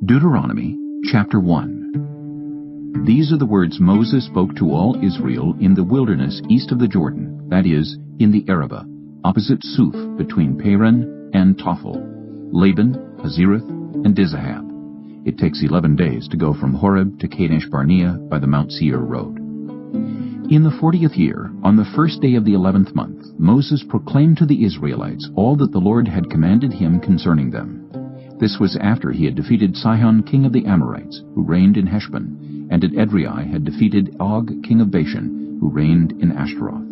Deuteronomy chapter 1. These are the words Moses spoke to all Israel in the wilderness east of the Jordan, that is, in the Arabah, opposite Suph, between Paran and Tophel, Laban, Hazereth, and Dizahab. It takes 11 days to go from Horeb to Kadesh Barnea by the Mount Seir road. In the 40th year, on the first day of the 11th month, Moses proclaimed to the Israelites all that the Lord had commanded him concerning them. This was after he had defeated Sihon king of the Amorites, who reigned in Heshbon, and at Edrei had defeated Og king of Bashan, who reigned in Ashtaroth.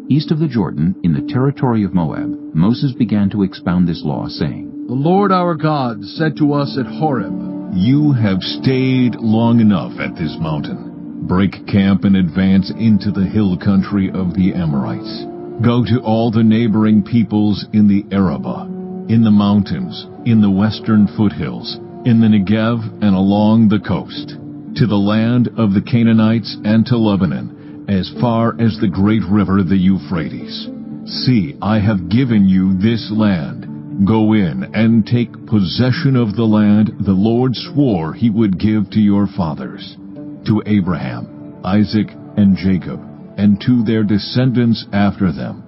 East of the Jordan, in the territory of Moab, Moses began to expound this law, saying, The Lord our God said to us at Horeb, You have stayed long enough at this mountain. Break camp and advance into the hill country of the Amorites. Go to all the neighboring peoples in the Arabah, in the mountains, in the western foothills, in the Negev and along the coast, to the land of the Canaanites and to Lebanon, as far as the great river the Euphrates. See, I have given you this land. Go in and take possession of the land the Lord swore he would give to your fathers, to Abraham, Isaac, and Jacob, and to their descendants after them.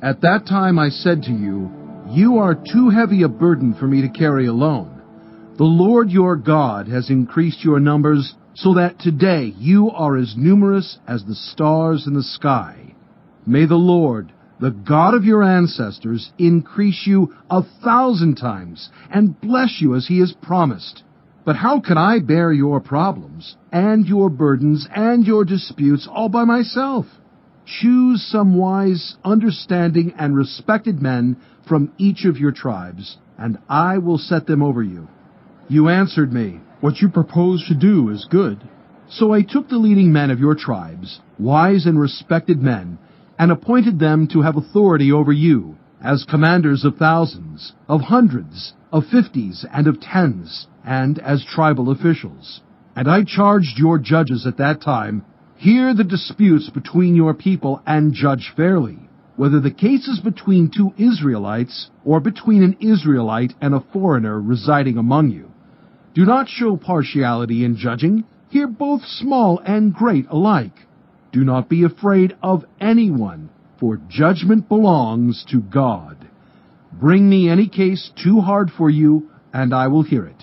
At that time I said to you, You are too heavy a burden for me to carry alone. The Lord your God has increased your numbers, so that today you are as numerous as the stars in the sky. May the Lord, the God of your ancestors, increase you 1,000 times, and bless you as he has promised. But how can I bear your problems, and your burdens, and your disputes all by myself? Choose some wise, understanding, and respected men from each of your tribes, and I will set them over you. You answered me, What you propose to do is good. So I took the leading men of your tribes, wise and respected men, and appointed them to have authority over you, as commanders of thousands, of hundreds, of fifties, and of tens, and as tribal officials. And I charged your judges at that time, Hear the disputes between your people and judge fairly, whether the case is between two Israelites or between an Israelite and a foreigner residing among you. Do not show partiality in judging. Hear both small and great alike. Do not be afraid of anyone, for judgment belongs to God. Bring me any case too hard for you, and I will hear it.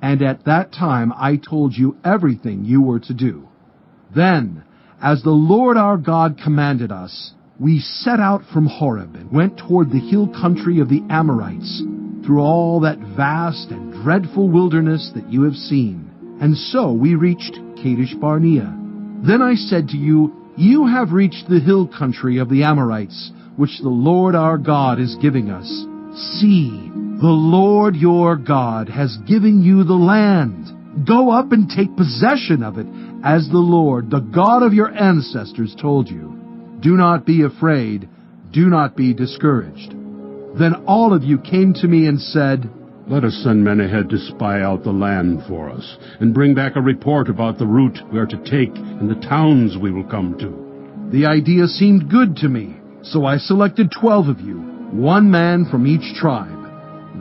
And at that time I told you everything you were to do. Then, as the Lord our God commanded us, we set out from Horeb and went toward the hill country of the Amorites, through all that vast and dreadful wilderness that you have seen. And so we reached Kadesh Barnea. Then I said to you, You have reached the hill country of the Amorites, which the Lord our God is giving us. See, the Lord your God has given you the land. Go up and take possession of it, as the Lord, the God of your ancestors, told you. Do not be afraid. Do not be discouraged. Then all of you came to me and said, Let us send men ahead to spy out the land for us, and bring back a report about the route we are to take and the towns we will come to. The idea seemed good to me, so I selected 12 of you, one man from each tribe.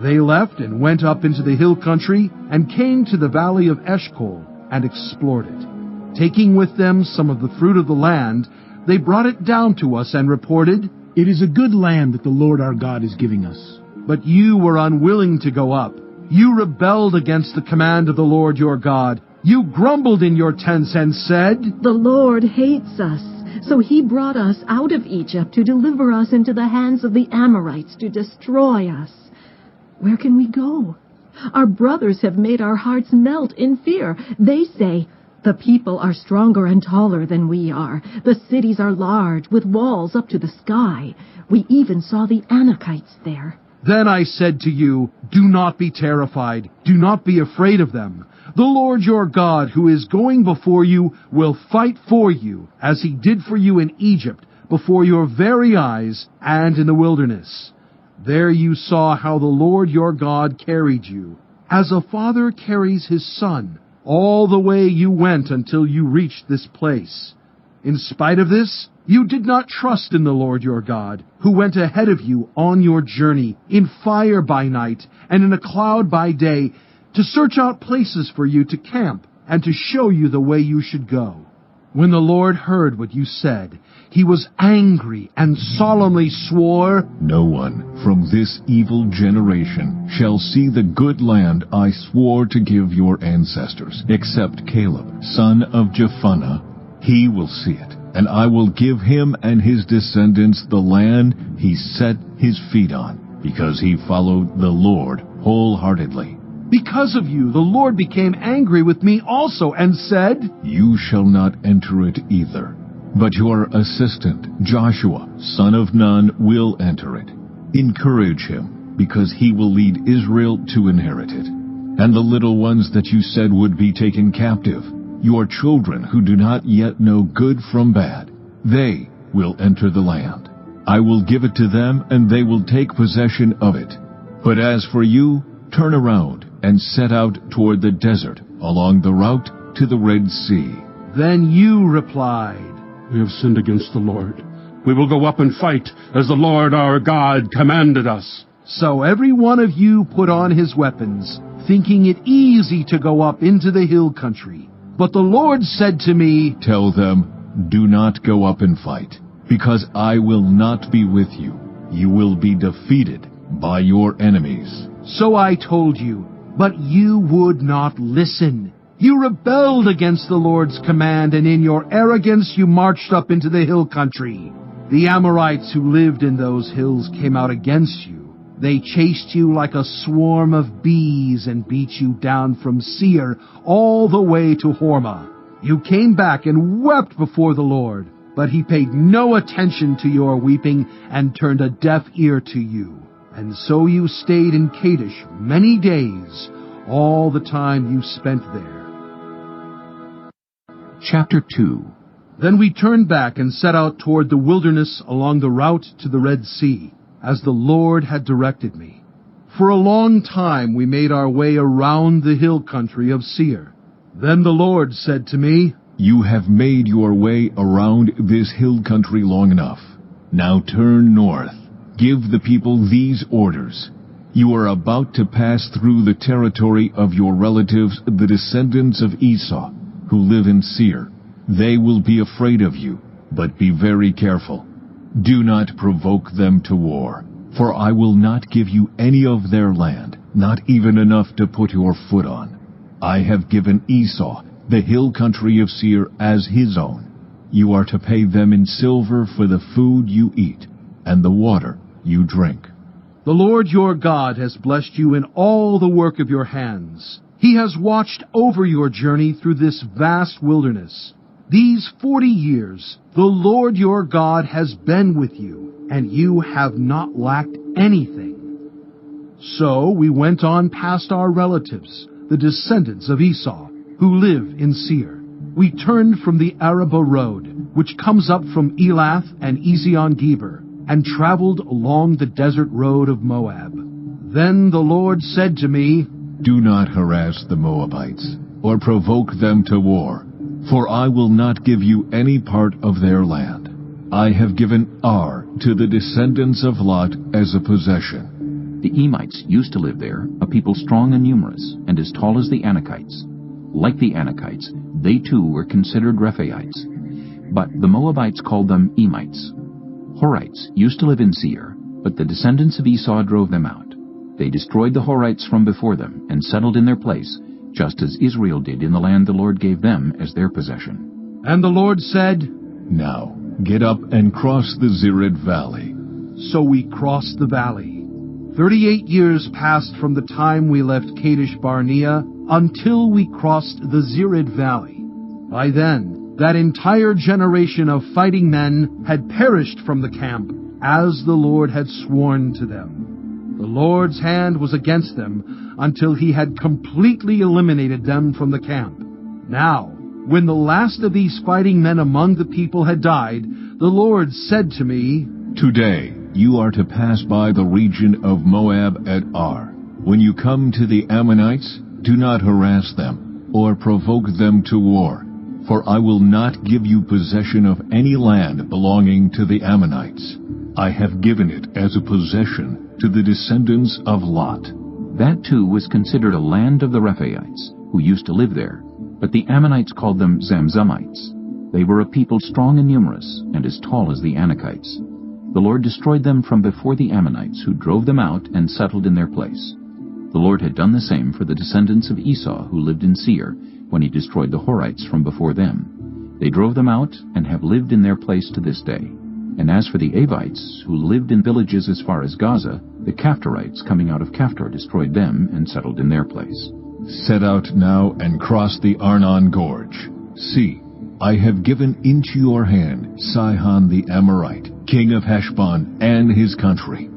They left and went up into the hill country and came to the valley of Eshcol and explored it. Taking with them some of the fruit of the land, they brought it down to us and reported, It is a good land that the Lord our God is giving us. But you were unwilling to go up. You rebelled against the command of the Lord your God. You grumbled in your tents and said, The Lord hates us, so he brought us out of Egypt to deliver us into the hands of the Amorites to destroy us. Where can we go? Our brothers have made our hearts melt in fear. They say, The people are stronger and taller than we are. The cities are large, with walls up to the sky. We even saw the Anakites there. Then I said to you, Do not be terrified. Do not be afraid of them. The Lord your God, who is going before you, will fight for you, as he did for you in Egypt, before your very eyes and in the wilderness. There you saw how the Lord your God carried you, as a father carries his son, all the way you went until you reached this place. In spite of this, you did not trust in the Lord your God, who went ahead of you on your journey, in fire by night and in a cloud by day, to search out places for you to camp, and to show you the way you should go. When the Lord heard what you said, he was angry and solemnly swore, No one from this evil generation shall see the good land I swore to give your ancestors, except Caleb, son of Jephunneh. He will see it, and I will give him and his descendants the land he set his feet on, because he followed the Lord wholeheartedly. Because of you, the Lord became angry with me also and said, You shall not enter it either, but your assistant, Joshua, son of Nun, will enter it. Encourage him, because he will lead Israel to inherit it. And the little ones that you said would be taken captive, your children who do not yet know good from bad, they will enter the land. I will give it to them, and they will take possession of it. But as for you, turn around and set out toward the desert along the route to the Red Sea. Then you replied, We have sinned against the Lord. We will go up and fight, as the Lord our God commanded us. So every one of you put on his weapons, thinking it easy to go up into the hill country. But the Lord said to me, Tell them, do not go up and fight, because I will not be with you. You will be defeated by your enemies. So I told you, but you would not listen. You rebelled against the Lord's command, and in your arrogance you marched up into the hill country. The Amorites who lived in those hills came out against you. They chased you like a swarm of bees and beat you down from Seir all the way to Hormah. You came back and wept before the Lord, but he paid no attention to your weeping and turned a deaf ear to you. And so you stayed in Kadesh many days, all the time you spent there. Chapter 2. Then we turned back and set out toward the wilderness along the route to the Red Sea, as the Lord had directed me. For a long time we made our way around the hill country of Seir. Then the Lord said to me, You have made your way around this hill country long enough. Now turn north. Give the people these orders. You are about to pass through the territory of your relatives, the descendants of Esau, who live in Seir. They will be afraid of you, but be very careful. Do not provoke them to war, for I will not give you any of their land, not even enough to put your foot on. I have given Esau the hill country of Seir as his own. You are to pay them in silver for the food you eat and the water you drink. The Lord your God has blessed you in all the work of your hands. He has watched over your journey through this vast wilderness. These 40 years, the Lord your God has been with you, and you have not lacked anything. So we went on past our relatives, the descendants of Esau, who live in Seir. We turned from the Arabah road, which comes up from Elath and Ezion-Geber, and traveled along the desert road of Moab. Then the Lord said to me, Do not harass the Moabites, or provoke them to war, for I will not give you any part of their land. I have given Ar to the descendants of Lot as a possession. The Emites used to live there, a people strong and numerous, and as tall as the Anakites. Like the Anakites, they too were considered Rephaites. But the Moabites called them Emites. Horites used to live in Seir, but the descendants of Esau drove them out. They destroyed the Horites from before them and settled in their place, just as Israel did in the land the Lord gave them as their possession. And the Lord said, Now get up and cross the Zered Valley. So we crossed the valley. 38 years passed from the time we left Kadesh Barnea until we crossed the Zered Valley. By then, that entire generation of fighting men had perished from the camp, as the Lord had sworn to them. The Lord's hand was against them until he had completely eliminated them from the camp. Now, when the last of these fighting men among the people had died, the Lord said to me, Today you are to pass by the region of Moab at Ar. When you come to the Ammonites, do not harass them or provoke them to war, for I will not give you possession of any land belonging to the Ammonites. I have given it as a possession to the descendants of Lot. That too was considered a land of the Rephaites, who used to live there, but the Ammonites called them Zamzummites. They were a people strong and numerous, and as tall as the Anakites. The Lord destroyed them from before the Ammonites, who drove them out and settled in their place. The Lord had done the same for the descendants of Esau who lived in Seir, when he destroyed the Horites from before them. They drove them out and have lived in their place to this day. And as for the Avites, who lived in villages as far as Gaza, the Caphtorites coming out of Caphtor destroyed them and settled in their place. Set out now and cross the Arnon Gorge. See, I have given into your hand Sihon the Amorite, king of Heshbon, and his country.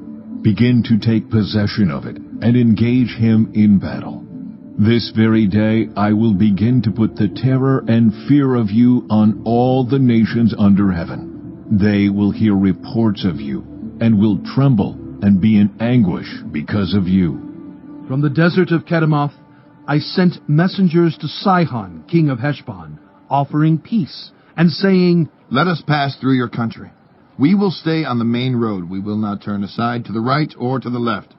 Begin to take possession of it, and engage him in battle. This very day I will begin to put the terror and fear of you on all the nations under heaven. They will hear reports of you, and will tremble and be in anguish because of you. From the desert of Kedemoth, I sent messengers to Sihon, king of Heshbon, offering peace, and saying, Let us pass through your country. We will stay on the main road. We will not turn aside to the right or to the left.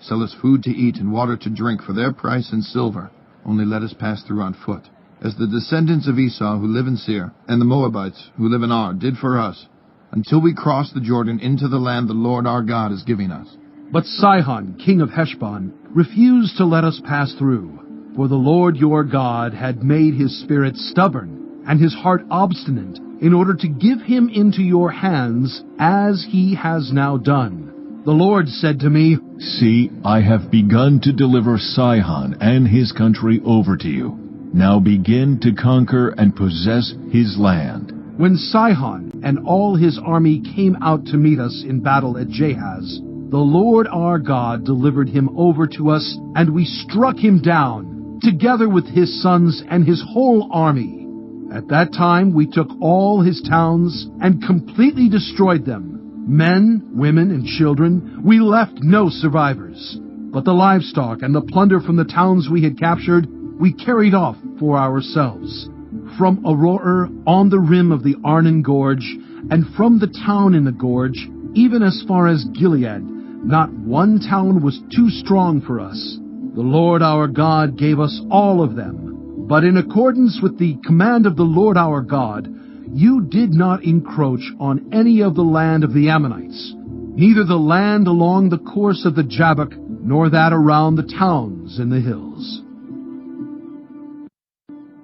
Sell us food to eat and water to drink for their price in silver. Only let us pass through on foot, as the descendants of Esau who live in Seir, and the Moabites who live in Ar did for us, until we cross the Jordan into the land the Lord our God is giving us. But Sihon, king of Heshbon, refused to let us pass through. For the Lord your God had made his spirit stubborn, and his heart obstinate, in order to give him into your hands, as he has now done. The Lord said to me, See, I have begun to deliver Sihon and his country over to you. Now begin to conquer and possess his land. When Sihon and all his army came out to meet us in battle at Jahaz, the Lord our God delivered him over to us, and we struck him down, together with his sons and his whole army. At that time we took all his towns and completely destroyed them. Men, women, and children, we left no survivors. But the livestock and the plunder from the towns we had captured, we carried off for ourselves. From Aroer on the rim of the Arnon Gorge, and from the town in the gorge, even as far as Gilead, not one town was too strong for us. The Lord our God gave us all of them. But in accordance with the command of the Lord our God, you did not encroach on any of the land of the Ammonites, neither the land along the course of the Jabbok, nor that around the towns in the hills.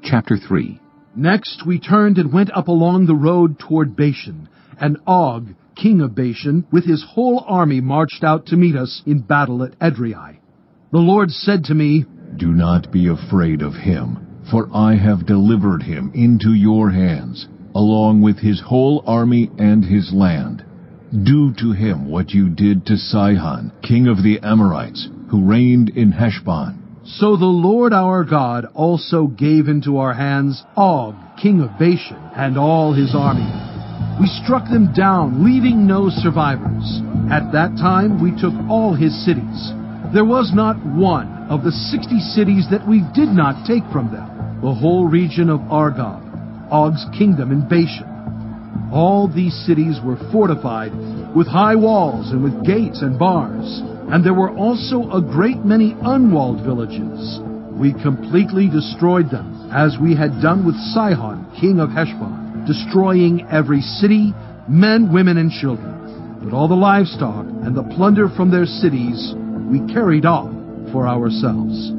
Chapter 3. Next we turned and went up along the road toward Bashan, and Og, king of Bashan, with his whole army marched out to meet us in battle at Edrei. The Lord said to me, Do not be afraid of him, for I have delivered him into your hands, along with his whole army and his land. Do to him what you did to Sihon, king of the Amorites, who reigned in Heshbon. So the Lord our God also gave into our hands Og, king of Bashan, and all his army. We struck them down, leaving no survivors. At that time we took all his cities. There was not one of the 60 cities that we did not take from them. The whole region of Argob, Og's kingdom in Bashan. All these cities were fortified with high walls and with gates and bars, and there were also a great many unwalled villages. We completely destroyed them, as we had done with Sihon, king of Heshbon, destroying every city, men, women, and children. But all the livestock and the plunder from their cities we carried off for ourselves.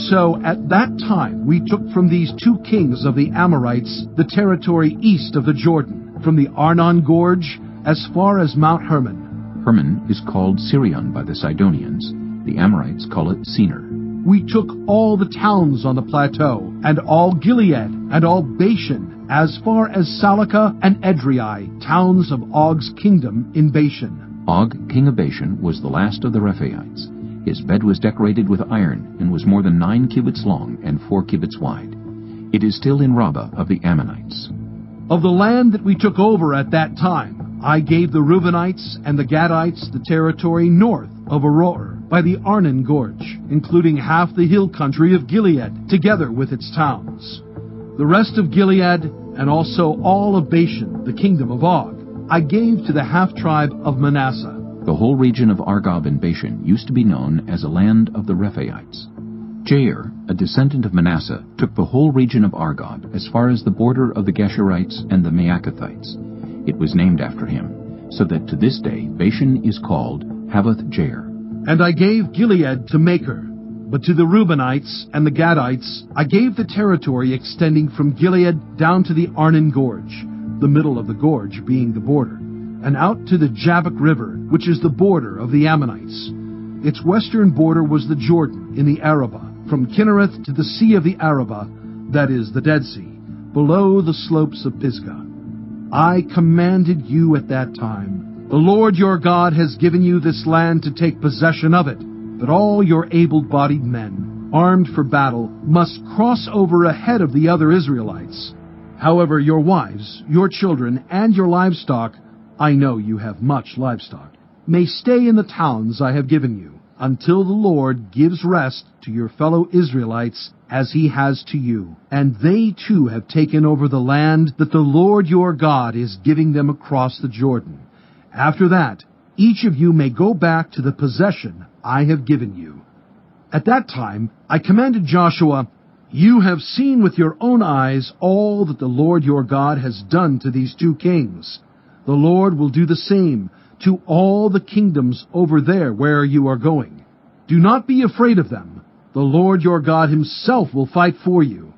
So at that time we took from these two kings of the Amorites the territory east of the Jordan, from the Arnon Gorge as far as Mount Hermon. Hermon is called Sirion by the Sidonians. The Amorites call it Senir. We took all the towns on the plateau, and all Gilead, and all Bashan, as far as Salakah and Edrei, towns of Og's kingdom in Bashan. Og, king of Bashan, was the last of the Rephaites. His bed was decorated with iron, and was more than 9 cubits long and 4 cubits wide. It is still in Rabbah of the Ammonites. Of the land that we took over at that time, I gave the Reubenites and the Gadites the territory north of Aroer, by the Arnon Gorge, including half the hill country of Gilead, together with its towns. The rest of Gilead, and also all of Bashan, the kingdom of Og, I gave to the half-tribe of Manasseh. The whole region of Argob and Bashan used to be known as a land of the Rephaites. Jair, a descendant of Manasseh, took the whole region of Argob as far as the border of the Geshurites and the Maacathites. It was named after him, so that to this day Bashan is called Havoth Jair. And I gave Gilead to Machir, but to the Reubenites and the Gadites I gave the territory extending from Gilead down to the Arnon Gorge, the middle of the gorge being the border, and out to the Jabbok River, which is the border of the Ammonites. Its western border was the Jordan in the Arabah, from Kinnereth to the Sea of the Arabah, that is, the Dead Sea, below the slopes of Pisgah. I commanded you at that time, the Lord your God has given you this land to take possession of it, but all your able-bodied men, armed for battle, must cross over ahead of the other Israelites. However, your wives, your children, and your livestock, I know you have much livestock, may stay in the towns I have given you, until the Lord gives rest to your fellow Israelites as he has to you. And they too have taken over the land that the Lord your God is giving them across the Jordan. After that, each of you may go back to the possession I have given you. At that time, I commanded Joshua, You have seen with your own eyes all that the Lord your God has done to these two kings. The Lord will do the same to all the kingdoms over there where you are going. Do not be afraid of them. The Lord your God himself will fight for you.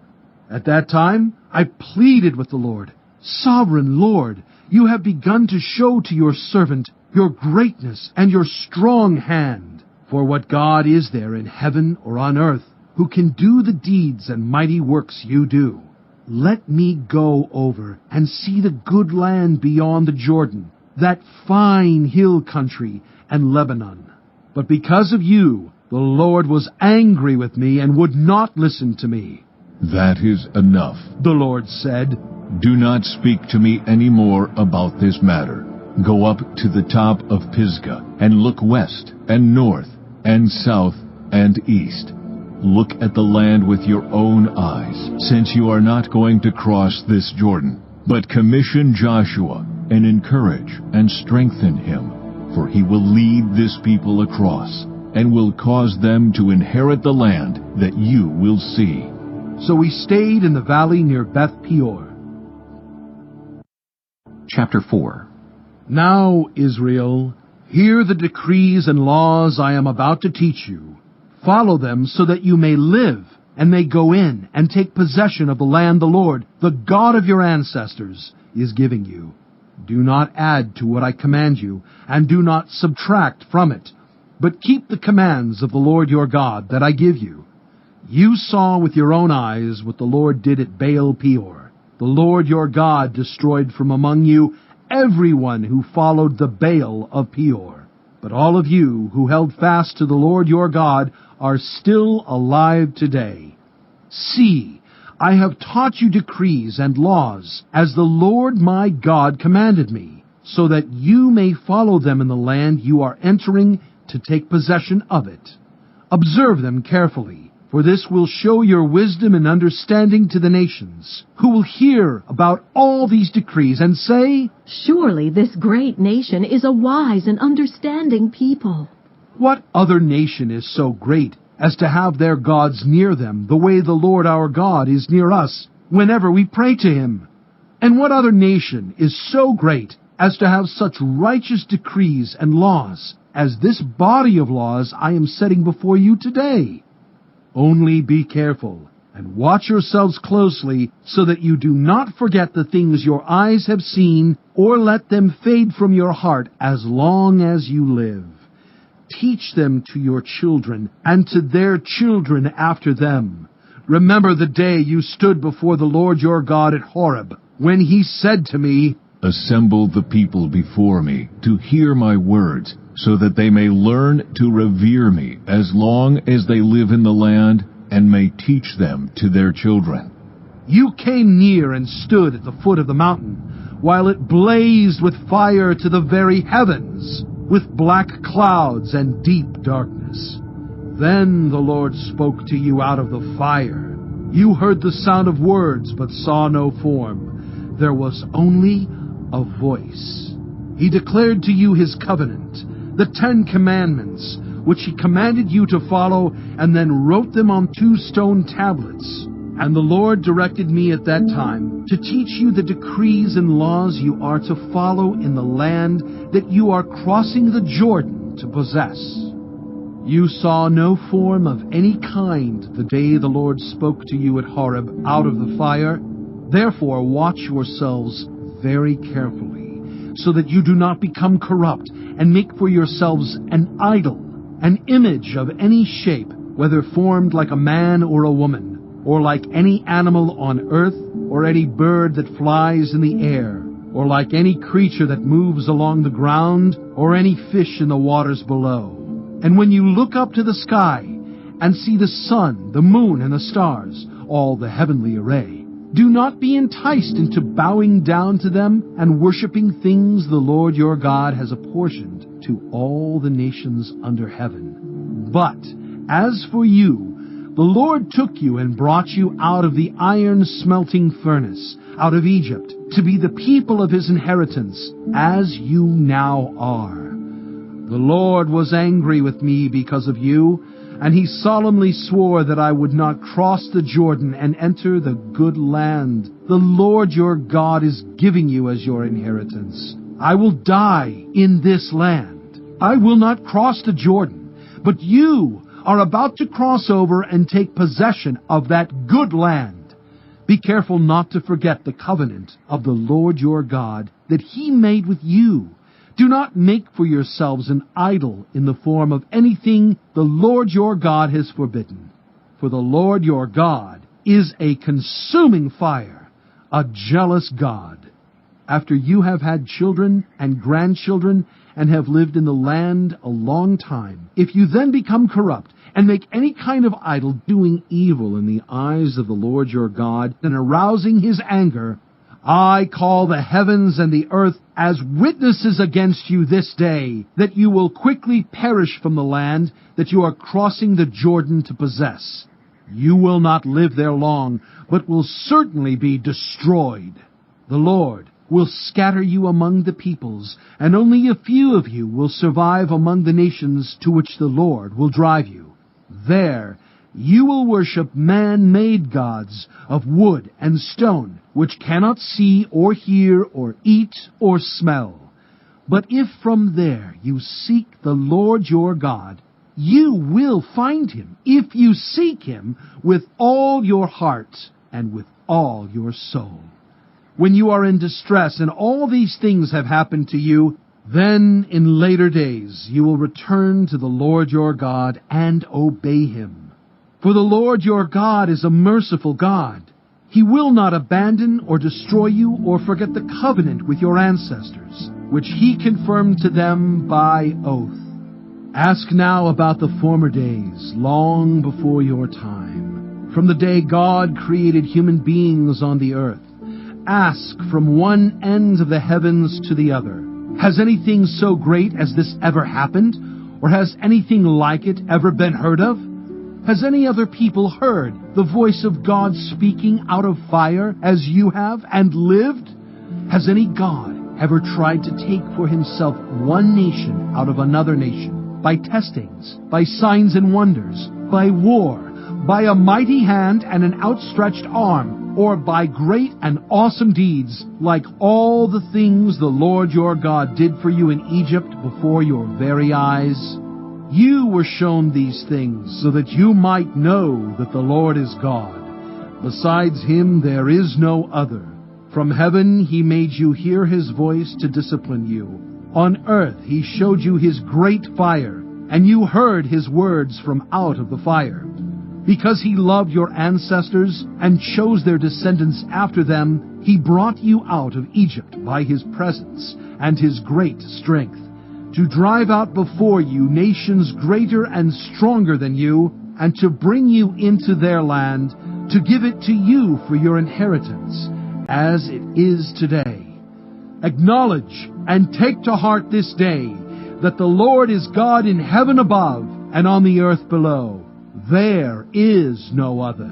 At that time, I pleaded with the Lord, Sovereign Lord, you have begun to show to your servant your greatness and your strong hand. For what God is there in heaven or on earth who can do the deeds and mighty works you do? Let me go over and see the good land beyond the Jordan, that fine hill country and Lebanon. But because of you, the Lord was angry with me and would not listen to me. That is enough, The Lord said. Do not speak to me any more about this matter. Go up to the top of Pisgah, and look west, and north, and south, and east. Look at the land with your own eyes, since you are not going to cross this Jordan. But commission Joshua, and encourage and strengthen him, for he will lead this people across, and will cause them to inherit the land that you will see. So we stayed in the valley near Beth Peor. Chapter 4. Now, Israel, hear the decrees and laws I am about to teach you. Follow them so that you may live, and may go in and take possession of the land the Lord, the God of your ancestors, is giving you. Do not add to what I command you, and do not subtract from it, but keep the commands of the Lord your God that I give you. You saw with your own eyes what the Lord did at Baal Peor. The Lord your God destroyed from among you everyone who followed the Baal of Peor. But all of you who held fast to the Lord your God are still alive today. See, I have taught you decrees and laws, as the Lord my God commanded me, so that you may follow them in the land you are entering to take possession of it. Observe them carefully, for this will show your wisdom and understanding to the nations, who will hear about all these decrees and say, Surely this great nation is a wise and understanding people. What other nation is so great as to have their gods near them the way the Lord our God is near us whenever we pray to him? And what other nation is so great as to have such righteous decrees and laws as this body of laws I am setting before you today? Only be careful and watch yourselves closely so that you do not forget the things your eyes have seen or let them fade from your heart as long as you live. Teach them to your children and to their children after them. Remember the day you stood before the Lord your God at Horeb, when he said to me, Assemble the people before me to hear my words, so that they may learn to revere me as long as they live in the land, and may teach them to their children. You came near and stood at the foot of the mountain, while it blazed with fire to the very heavens, with black clouds and deep darkness. Then the Lord spoke to you out of the fire. You heard the sound of words, but saw no form. There was only a voice. He declared to you his covenant, the 10 Commandments, which he commanded you to follow, and then wrote them on 2 stone tablets. And the Lord directed me at that time to teach you the decrees and laws you are to follow in the land that you are crossing the Jordan to possess. You saw no form of any kind the day the Lord spoke to you at Horeb out of the fire. Therefore watch yourselves very carefully, so that you do not become corrupt and make for yourselves an idol, an image of any shape, whether formed like a man or a woman, or like any animal on earth, or any bird that flies in the air, or like any creature that moves along the ground, or any fish in the waters below. And when you look up to the sky, and see the sun, the moon, and the stars, all the heavenly array, do not be enticed into bowing down to them and worshiping things the Lord your God has apportioned to all the nations under heaven. But as for you, the Lord took you and brought you out of the iron-smelting furnace, out of Egypt, to be the people of his inheritance, as you now are. The Lord was angry with me because of you, and he solemnly swore that I would not cross the Jordan and enter the good land the Lord your God is giving you as your inheritance. I will die in this land. I will not cross the Jordan, but you are about to cross over and take possession of that good land. Be careful not to forget the covenant of the Lord your God that he made with you. Do not make for yourselves an idol in the form of anything the Lord your God has forbidden. For the Lord your God is a consuming fire, a jealous God. After you have had children and grandchildren and have lived in the land a long time, if you then become corrupt and make any kind of idol, doing evil in the eyes of the Lord your God and arousing his anger, I call the heavens and the earth as witnesses against you this day, that you will quickly perish from the land that you are crossing the Jordan to possess. You will not live there long, but will certainly be destroyed. The Lord will scatter you among the peoples, and only a few of you will survive among the nations to which the Lord will drive you. There you will worship man-made gods of wood and stone, which cannot see or hear or eat or smell. But if from there you seek the Lord your God, you will find him, if you seek him with all your heart and with all your soul. When you are in distress and all these things have happened to you, then in later days you will return to the Lord your God and obey him. For the Lord your God is a merciful God. He will not abandon or destroy you or forget the covenant with your ancestors, which he confirmed to them by oath. Ask now about the former days, long before your time, from the day God created human beings on the earth. Ask from one end of the heavens to the other. Has anything so great as this ever happened? Or has anything like it ever been heard of? Has any other people heard the voice of God speaking out of fire as you have and lived? Has any God ever tried to take for himself one nation out of another nation, by testings, by signs and wonders, by war, by a mighty hand and an outstretched arm, or by great and awesome deeds, like all the things the Lord your God did for you in Egypt before your very eyes? You were shown these things so that you might know that the Lord is God. Besides him there is no other. From heaven he made you hear his voice to discipline you. On earth he showed you his great fire, and you heard his words from out of the fire. Because he loved your ancestors and chose their descendants after them, he brought you out of Egypt by his presence and his great strength, to drive out before you nations greater and stronger than you, and to bring you into their land, to give it to you for your inheritance, as it is today. Acknowledge and take to heart this day that the Lord is God in heaven above and on the earth below. There is no other.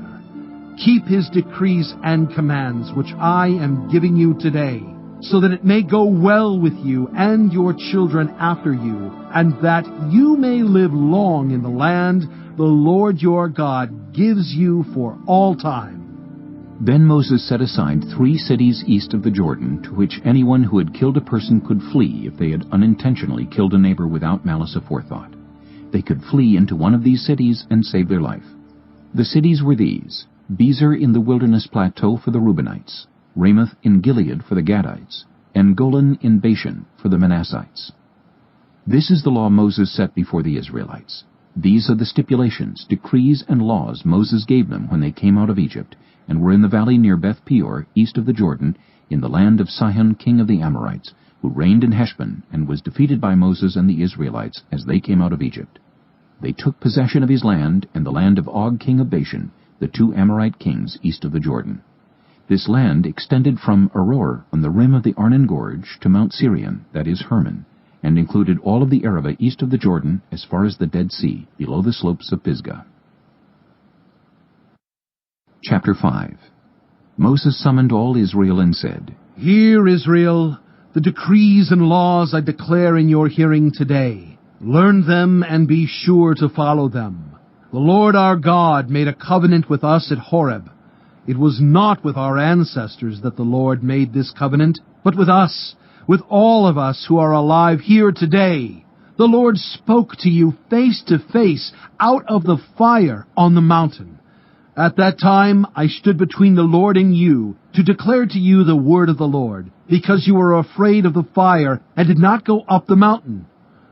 Keep his decrees and commands, which I am giving you today. so that it may go well with you and your children after you, and that you may live long in the land the Lord your God gives you for all time. Then Moses set aside 3 cities east of the Jordan, to which anyone who had killed a person could flee if they had unintentionally killed a neighbor without malice aforethought. They could flee into one of these cities and save their life. The cities were these: Bezer in the wilderness plateau for the Reubenites, Ramoth in Gilead for the Gadites, and Golan in Bashan for the Manassites. This is the law Moses set before the Israelites. These are the stipulations, decrees, and laws Moses gave them when they came out of Egypt, and were in the valley near Beth Peor, east of the Jordan, in the land of Sihon king of the Amorites, who reigned in Heshbon, and was defeated by Moses and the Israelites as they came out of Egypt. They took possession of his land, and the land of Og king of Bashan, the 2 Amorite kings east of the Jordan. This land extended from Aroer on the rim of the Arnon Gorge to Mount Sirion, that is Hermon, and included all of the Arabah east of the Jordan as far as the Dead Sea, below the slopes of Pisgah. Chapter 5. Moses summoned all Israel and said, Hear, Israel, the decrees and laws I declare in your hearing today. Learn them and be sure to follow them. The Lord our God made a covenant with us at Horeb. It was not with our ancestors that the Lord made this covenant, but with us, with all of us who are alive here today. The Lord spoke to you face to face out of the fire on the mountain. At that time I stood between the Lord and you to declare to you the word of the Lord, because you were afraid of the fire and did not go up the mountain.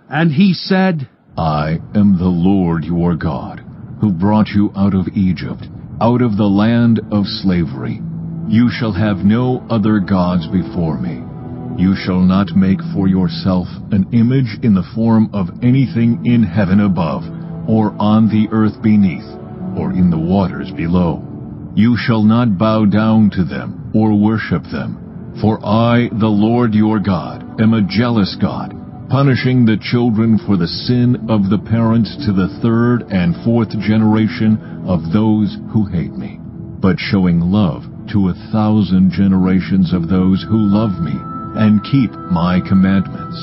And he said, I am the Lord your God, who brought you out of Egypt, out of the land of slavery. You shall have no other gods before me. You shall not make for yourself an image in the form of anything in heaven above, or on the earth beneath, or in the waters below. You shall not bow down to them, or worship them. For I, the Lord your God, am a jealous God, punishing the children for the sin of the parents to the 3rd and 4th generation of those who hate me, but showing love to 1,000 generations of those who love me and keep my commandments.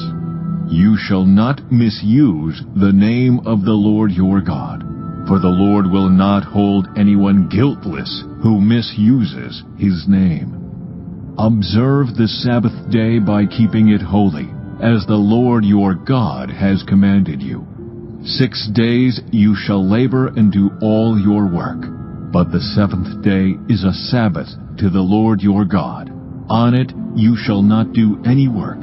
You shall not misuse the name of the Lord your God, for the Lord will not hold anyone guiltless who misuses his name. Observe the Sabbath day by keeping it holy, as the Lord your God has commanded you. 6 days you shall labor and do all your work, but the 7th day is a Sabbath to the Lord your God. On it you shall not do any work,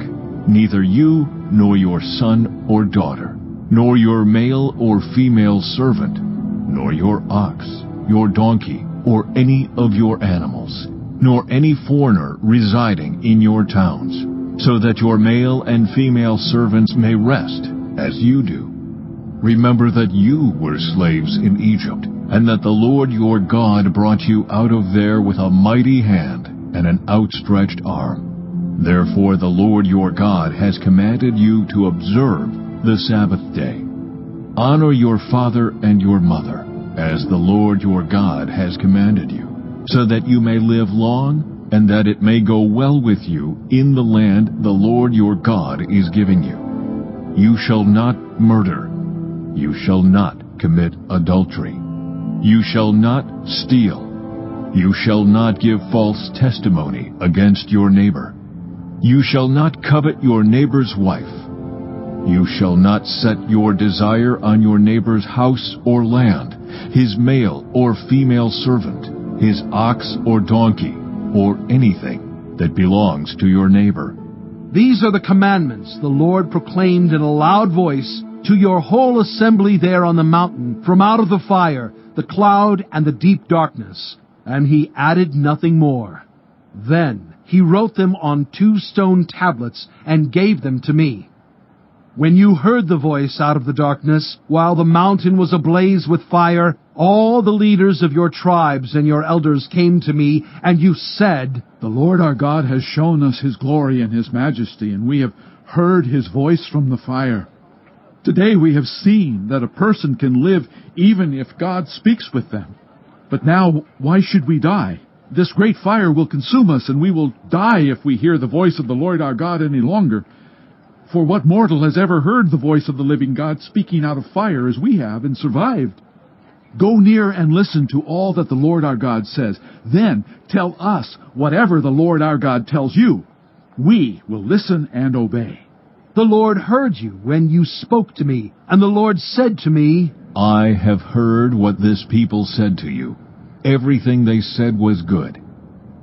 neither you nor your son or daughter, nor your male or female servant, nor your ox, your donkey, or any of your animals, nor any foreigner residing in your towns, so that your male and female servants may rest, as you do. Remember that you were slaves in Egypt, and that the Lord your God brought you out of there with a mighty hand and an outstretched arm. Therefore the Lord your God has commanded you to observe the Sabbath day. Honor your father and your mother, as the Lord your God has commanded you, so that you may live long, and that it may go well with you in the land the Lord your God is giving you. You shall not murder. You shall not commit adultery. You shall not steal. You shall not give false testimony against your neighbor. You shall not covet your neighbor's wife. You shall not set your desire on your neighbor's house or land, his male or female servant, his ox or donkey, or anything that belongs to your neighbor. These are the commandments the Lord proclaimed in a loud voice to your whole assembly there on the mountain, from out of the fire, the cloud, and the deep darkness. And he added nothing more. Then he wrote them on 2 stone tablets and gave them to me. When you heard the voice out of the darkness, while the mountain was ablaze with fire, all the leaders of your tribes and your elders came to me, and you said, The Lord our God has shown us his glory and his majesty, and we have heard his voice from the fire. Today we have seen that a person can live even if God speaks with them. But now, why should we die? This great fire will consume us, and we will die if we hear the voice of the Lord our God any longer. For what mortal has ever heard the voice of the living God speaking out of fire as we have and survived? Go near and listen to all that the Lord our God says. Then tell us whatever the Lord our God tells you. We will listen and obey." The Lord heard you when you spoke to me, and the Lord said to me, I have heard what this people said to you. Everything they said was good.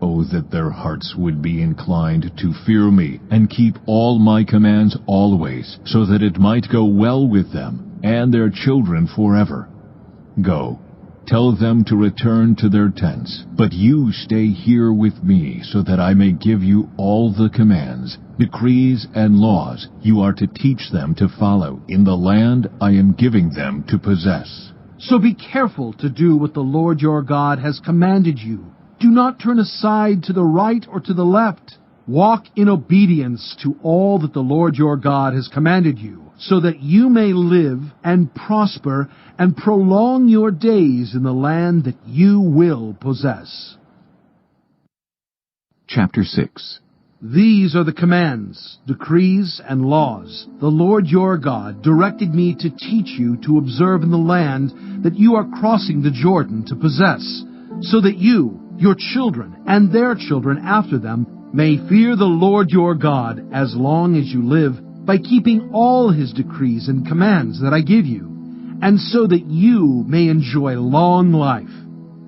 Oh, that their hearts would be inclined to fear me and keep all my commands always, so that it might go well with them and their children forever. Go, tell them to return to their tents, but you stay here with me, so that I may give you all the commands, decrees, and laws you are to teach them to follow in the land I am giving them to possess. So be careful to do what the Lord your God has commanded you. Do not turn aside to the right or to the left. Walk in obedience to all that the Lord your God has commanded you, so that you may live and prosper and prolong your days in the land that you will possess. Chapter 6. These are the commands, decrees, and laws the Lord your God directed me to teach you to observe in the land that you are crossing the Jordan to possess, so that you, your children, and their children after them may fear the Lord your God as long as you live, by keeping all his decrees and commands that I give you, and so that you may enjoy long life.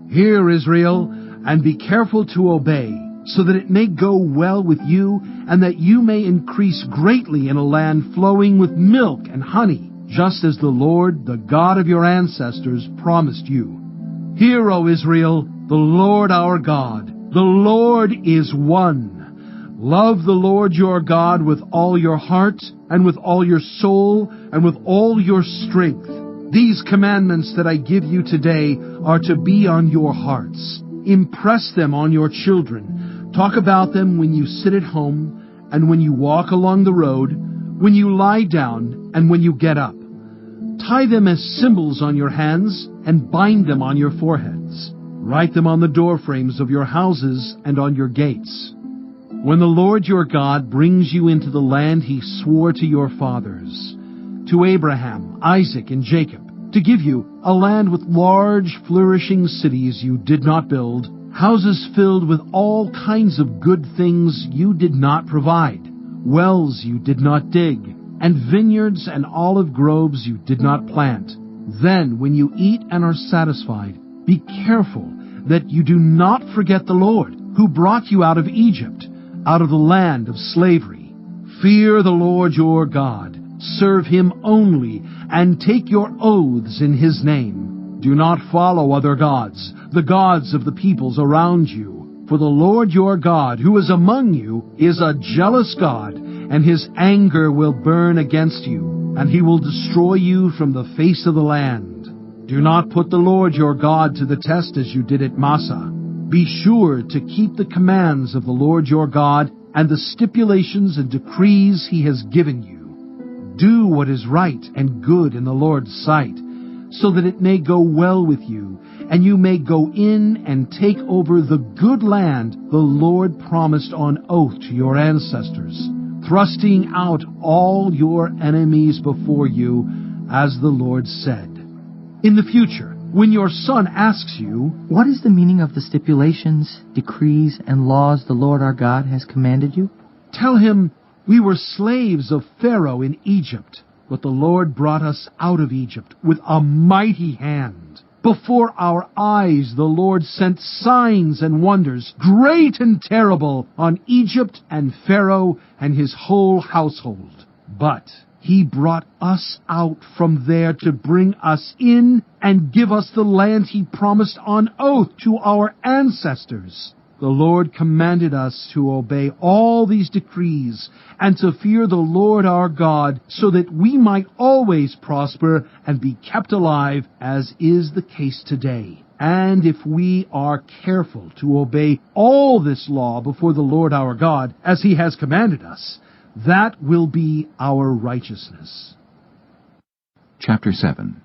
Hear, Israel, and be careful to obey, so that it may go well with you, and that you may increase greatly in a land flowing with milk and honey, just as the Lord, the God of your ancestors, promised you. Hear, O Israel, the Lord our God, the Lord is one. Love the Lord your God with all your heart, and with all your soul, and with all your strength. These commandments that I give you today are to be on your hearts. Impress them on your children. Talk about them when you sit at home, and when you walk along the road, when you lie down, and when you get up. Tie them as symbols on your hands, and bind them on your foreheads. Write them on the doorframes of your houses and on your gates. When the Lord your God brings you into the land he swore to your fathers, to Abraham, Isaac, and Jacob, to give you a land with large, flourishing cities you did not build, houses filled with all kinds of good things you did not provide, wells you did not dig, and vineyards and olive groves you did not plant. Then, when you eat and are satisfied, be careful that you do not forget the Lord, who brought you out of Egypt, out of the land of slavery. Fear the Lord your God. Serve him only, and take your oaths in his name. Do not follow other gods, the gods of the peoples around you. For the Lord your God, who is among you, is a jealous God, and his anger will burn against you, and he will destroy you from the face of the land. Do not put the Lord your God to the test as you did at Massah. Be sure to keep the commands of the Lord your God and the stipulations and decrees he has given you. Do what is right and good in the Lord's sight, so that it may go well with you, and you may go in and take over the good land the Lord promised on oath to your ancestors, thrusting out all your enemies before you, as the Lord said. In the future, when your son asks you, "What is the meaning of the stipulations, decrees, and laws the Lord our God has commanded you?" tell him, "We were slaves of Pharaoh in Egypt, but the Lord brought us out of Egypt with a mighty hand. Before our eyes the Lord sent signs and wonders, great and terrible, on Egypt and Pharaoh and his whole household. But he brought us out from there to bring us in and give us the land he promised on oath to our ancestors. The Lord commanded us to obey all these decrees and to fear the Lord our God, so that we might always prosper and be kept alive, as is the case today. And if we are careful to obey all this law before the Lord our God, as he has commanded us, that will be our righteousness." Chapter 7.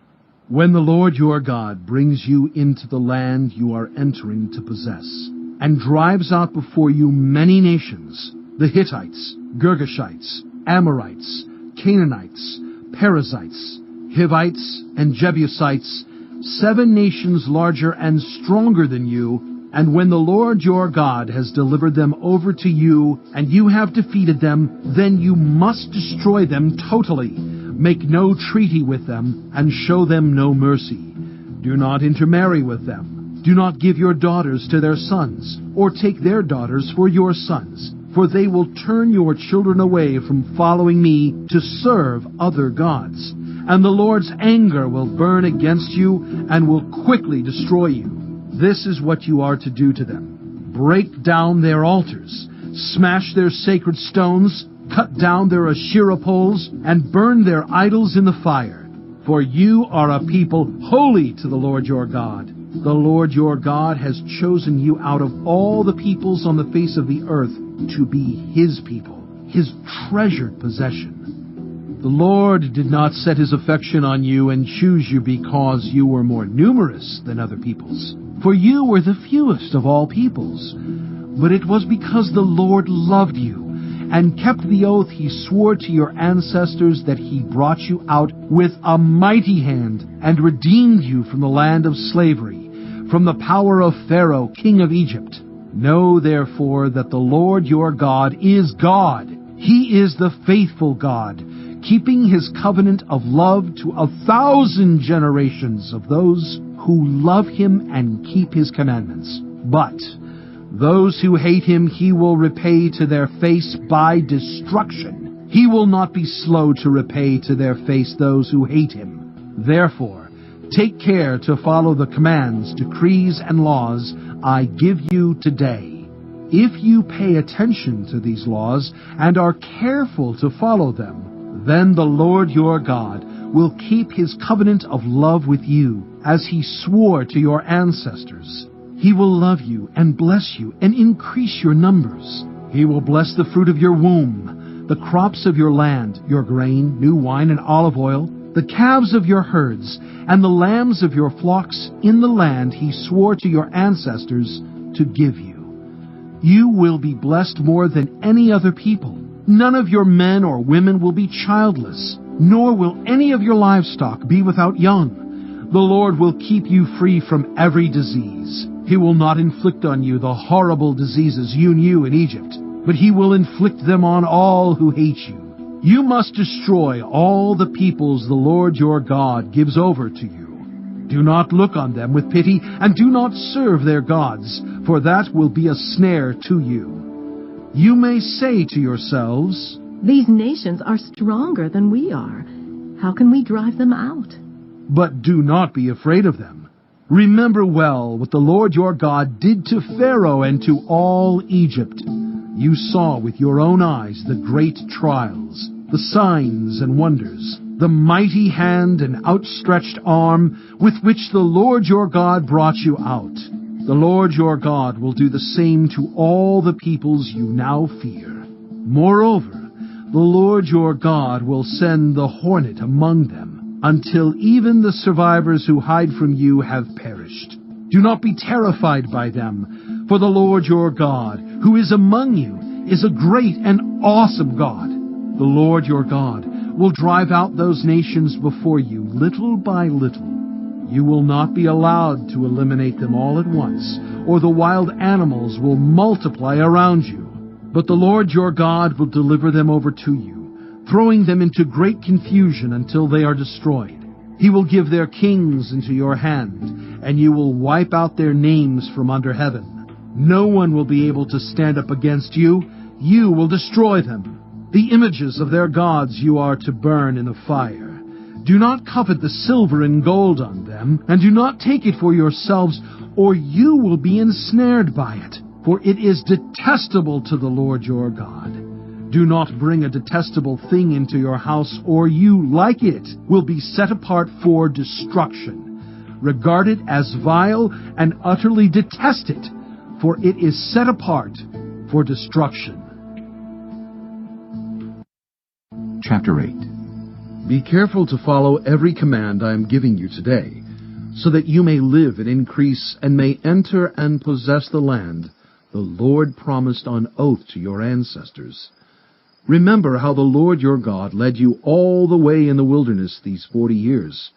When the Lord your God brings you into the land you are entering to possess, and drives out before you many nations, the Hittites, Girgashites, Amorites, Canaanites, Perizzites, Hivites, and Jebusites, 7 nations larger and stronger than you, and when the Lord your God has delivered them over to you, and you have defeated them, then you must destroy them totally. Make no treaty with them, and show them no mercy. Do not intermarry with them. Do not give your daughters to their sons, or take their daughters for your sons, for they will turn your children away from following me to serve other gods. And the Lord's anger will burn against you and will quickly destroy you. This is what you are to do to them. Break down their altars, smash their sacred stones, cut down their Asherah poles, and burn their idols in the fire. For you are a people holy to the Lord your God. The Lord your God has chosen you out of all the peoples on the face of the earth to be His people, His treasured possession. The Lord did not set His affection on you and choose you because you were more numerous than other peoples, for you were the fewest of all peoples. But it was because the Lord loved you and kept the oath He swore to your ancestors that He brought you out with a mighty hand and redeemed you from the land of slavery, from the power of Pharaoh, king of Egypt. Know therefore that the Lord your God is God. He is the faithful God, keeping His covenant of love to 1,000 generations of those who love Him and keep His commandments. But those who hate Him He will repay to their face by destruction. He will not be slow to repay to their face those who hate Him. Therefore, take care to follow the commands, decrees, and laws I give you today. If you pay attention to these laws and are careful to follow them, then the Lord your God will keep His covenant of love with you, as He swore to your ancestors. He will love you and bless you and increase your numbers. He will bless the fruit of your womb, the crops of your land, your grain, new wine, and olive oil, the calves of your herds, and the lambs of your flocks in the land He swore to your ancestors to give you. You will be blessed more than any other people. None of your men or women will be childless, nor will any of your livestock be without young. The Lord will keep you free from every disease. He will not inflict on you the horrible diseases you knew in Egypt, but He will inflict them on all who hate you. You must destroy all the peoples the Lord your God gives over to you. Do not look on them with pity, and do not serve their gods, for that will be a snare to you. You may say to yourselves, These nations are stronger than we are. How can we drive them out? But do not be afraid of them. Remember well what the Lord your God did to Pharaoh and to all Egypt. You saw with your own eyes the great trials, the signs and wonders, the mighty hand and outstretched arm with which the Lord your God brought you out. The Lord your God will do the same to all the peoples you now fear. Moreover, the Lord your God will send the hornet among them, until even the survivors who hide from you have perished. Do not be terrified by them, for the Lord your God, who is among you, is a great and awesome God. The Lord your God will drive out those nations before you little by little. You will not be allowed to eliminate them all at once, or the wild animals will multiply around you. But the Lord your God will deliver them over to you, throwing them into great confusion until they are destroyed. He will give their kings into your hand, and you will wipe out their names from under heaven. No one will be able to stand up against you. You will destroy them. The images of their gods you are to burn in the fire. Do not covet the silver and gold on them, and do not take it for yourselves, or you will be ensnared by it, for it is detestable to the Lord your God. Do not bring a detestable thing into your house, or you, like it, will be set apart for destruction. Regard it as vile and utterly detest it, for it is set apart for destruction. Chapter 8. Be careful to follow every command I am giving you today, so that you may live and increase and may enter and possess the land the Lord promised on oath to your ancestors. Remember how the Lord your God led you all the way in the wilderness these 40 years,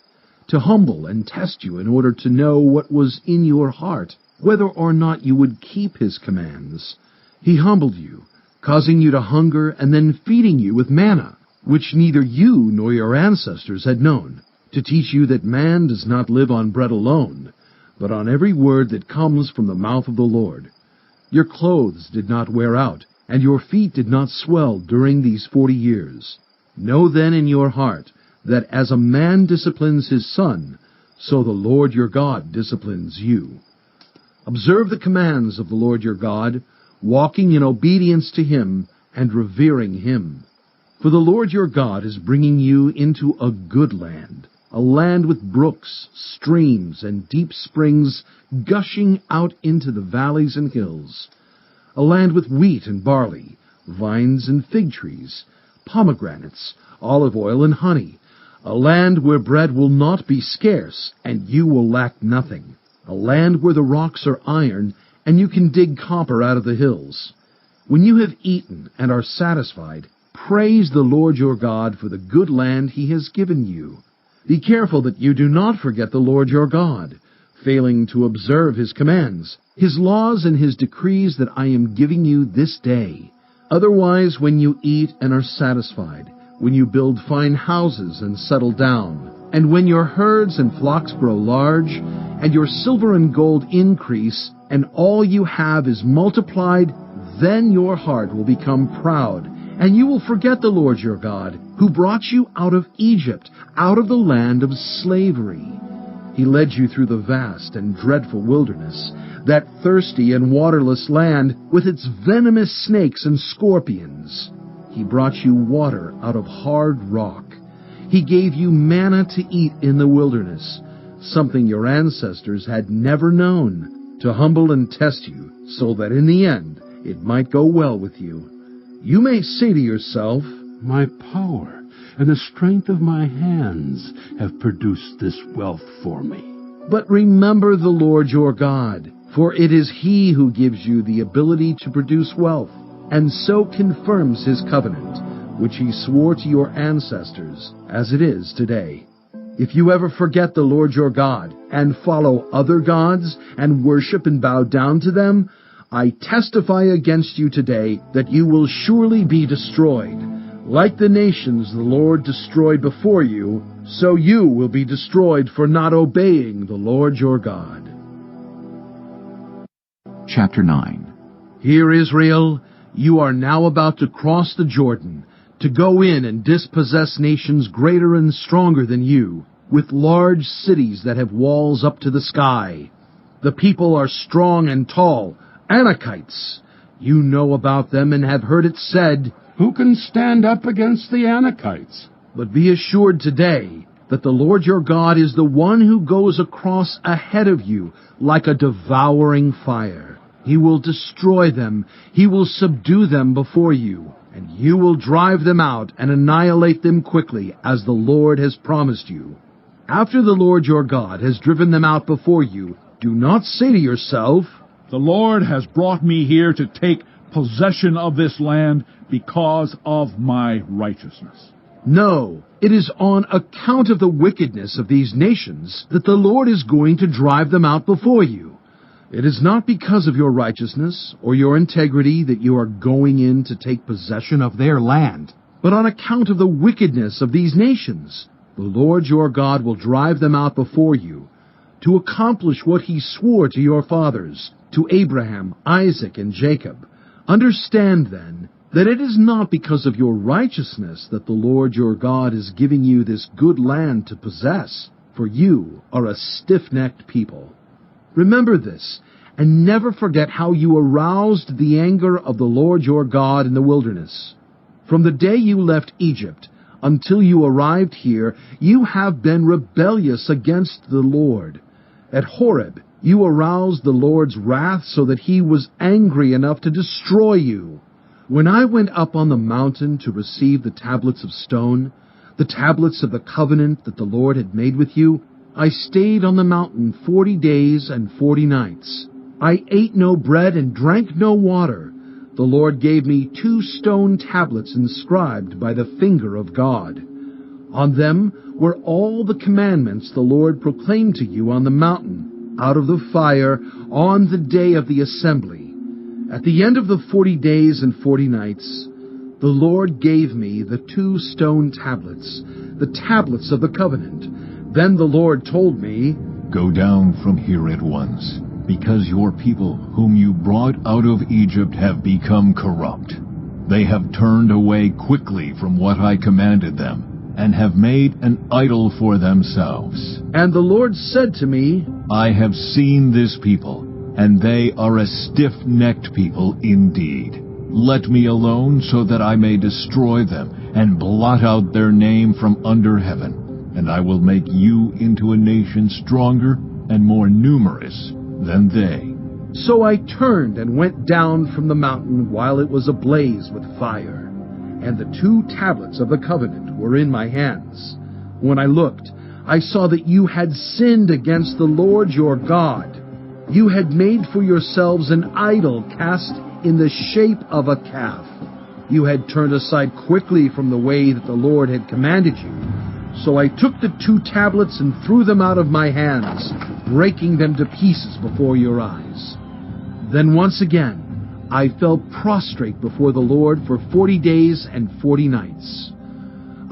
to humble and test you in order to know what was in your heart, whether or not you would keep his commands. He humbled you, causing you to hunger and then feeding you with manna, which neither you nor your ancestors had known, to teach you that man does not live on bread alone, but on every word that comes from the mouth of the Lord. Your clothes did not wear out, and your feet did not swell during these 40 years. Know then in your heart that as a man disciplines his son, so the Lord your God disciplines you. Observe the commands of the Lord your God, walking in obedience to him and revering him. For the Lord your God is bringing you into a good land, a land with brooks, streams, and deep springs gushing out into the valleys and hills, a land with wheat and barley, vines and fig trees, pomegranates, olive oil and honey, a land where bread will not be scarce, and you will lack nothing, a land where the rocks are iron, and you can dig copper out of the hills. When you have eaten and are satisfied, praise the Lord your God for the good land he has given you. Be careful that you do not forget the Lord your God, failing to observe his commands, his laws and his decrees that I am giving you this day. Otherwise, when you eat and are satisfied, when you build fine houses and settle down, and when your herds and flocks grow large, and your silver and gold increase, and all you have is multiplied, then your heart will become proud, and you will forget the Lord your God, who brought you out of Egypt, out of the land of slavery. He led you through the vast and dreadful wilderness, that thirsty and waterless land with its venomous snakes and scorpions. He brought you water out of hard rock. He gave you manna to eat in the wilderness, something your ancestors had never known, to humble and test you, so that in the end it might go well with you. You may say to yourself, My power and the strength of my hands have produced this wealth for me. but remember the Lord your God, for it is he who gives you the ability to produce wealth, and so confirms his covenant, which he swore to your ancestors, as it is today. If you ever forget the Lord your God, and follow other gods, and worship and bow down to them, I testify against you today that you will surely be destroyed. Like the nations the Lord destroyed before you, so you will be destroyed for not obeying the Lord your God. Chapter 9. Hear, Israel, you are now about to cross the Jordan, to go in and dispossess nations greater and stronger than you, with large cities that have walls up to the sky. The people are strong and tall, Anakites. You know about them and have heard it said, Who can stand up against the Anakites? But be assured today that the Lord your God is the one who goes across ahead of you like a devouring fire. He will destroy them. He will subdue them before you, and you will drive them out and annihilate them quickly, as the Lord has promised you. After the Lord your God has driven them out before you, do not say to yourself, The Lord has brought me here to take possession of this land because of my righteousness. No, it is on account of the wickedness of these nations that the Lord is going to drive them out before you. It is not because of your righteousness or your integrity that you are going in to take possession of their land, but on account of the wickedness of these nations. The Lord your God will drive them out before you to accomplish what he swore to your fathers, to Abraham, Isaac, and Jacob. Understand, then, that it is not because of your righteousness that the Lord your God is giving you this good land to possess, for you are a stiff-necked people. Remember this, and never forget how you aroused the anger of the Lord your God in the wilderness. From the day you left Egypt until you arrived here, you have been rebellious against the Lord. At Horeb, you aroused the Lord's wrath so that he was angry enough to destroy you. When I went up on the mountain to receive the tablets of stone, the tablets of the covenant that the Lord had made with you, I stayed on the mountain 40 days and 40 nights. I ate no bread and drank no water. The Lord gave me 2 stone tablets inscribed by the finger of God. On them were all the commandments the Lord proclaimed to you on the mountain, out of the fire, on the day of the assembly. At the end of the 40 days and 40 nights, the Lord gave me the 2 stone tablets, the tablets of the covenant. Then the Lord told me, Go down from here at once, because your people whom you brought out of Egypt have become corrupt. They have turned away quickly from what I commanded them, and have made an idol for themselves. And the Lord said to me, I have seen this people, and they are a stiff-necked people indeed. Let me alone so that I may destroy them, and blot out their name from under heaven. And I will make you into a nation stronger and more numerous than they. So I turned and went down from the mountain while it was ablaze with fire. And the 2 tablets of the covenant were in my hands. When I looked, I saw that you had sinned against the Lord your God. You had made for yourselves an idol cast in the shape of a calf. You had turned aside quickly from the way that the Lord had commanded you. So I took the 2 tablets and threw them out of my hands, breaking them to pieces before your eyes. Then once again I fell prostrate before the Lord for 40 days and 40 nights.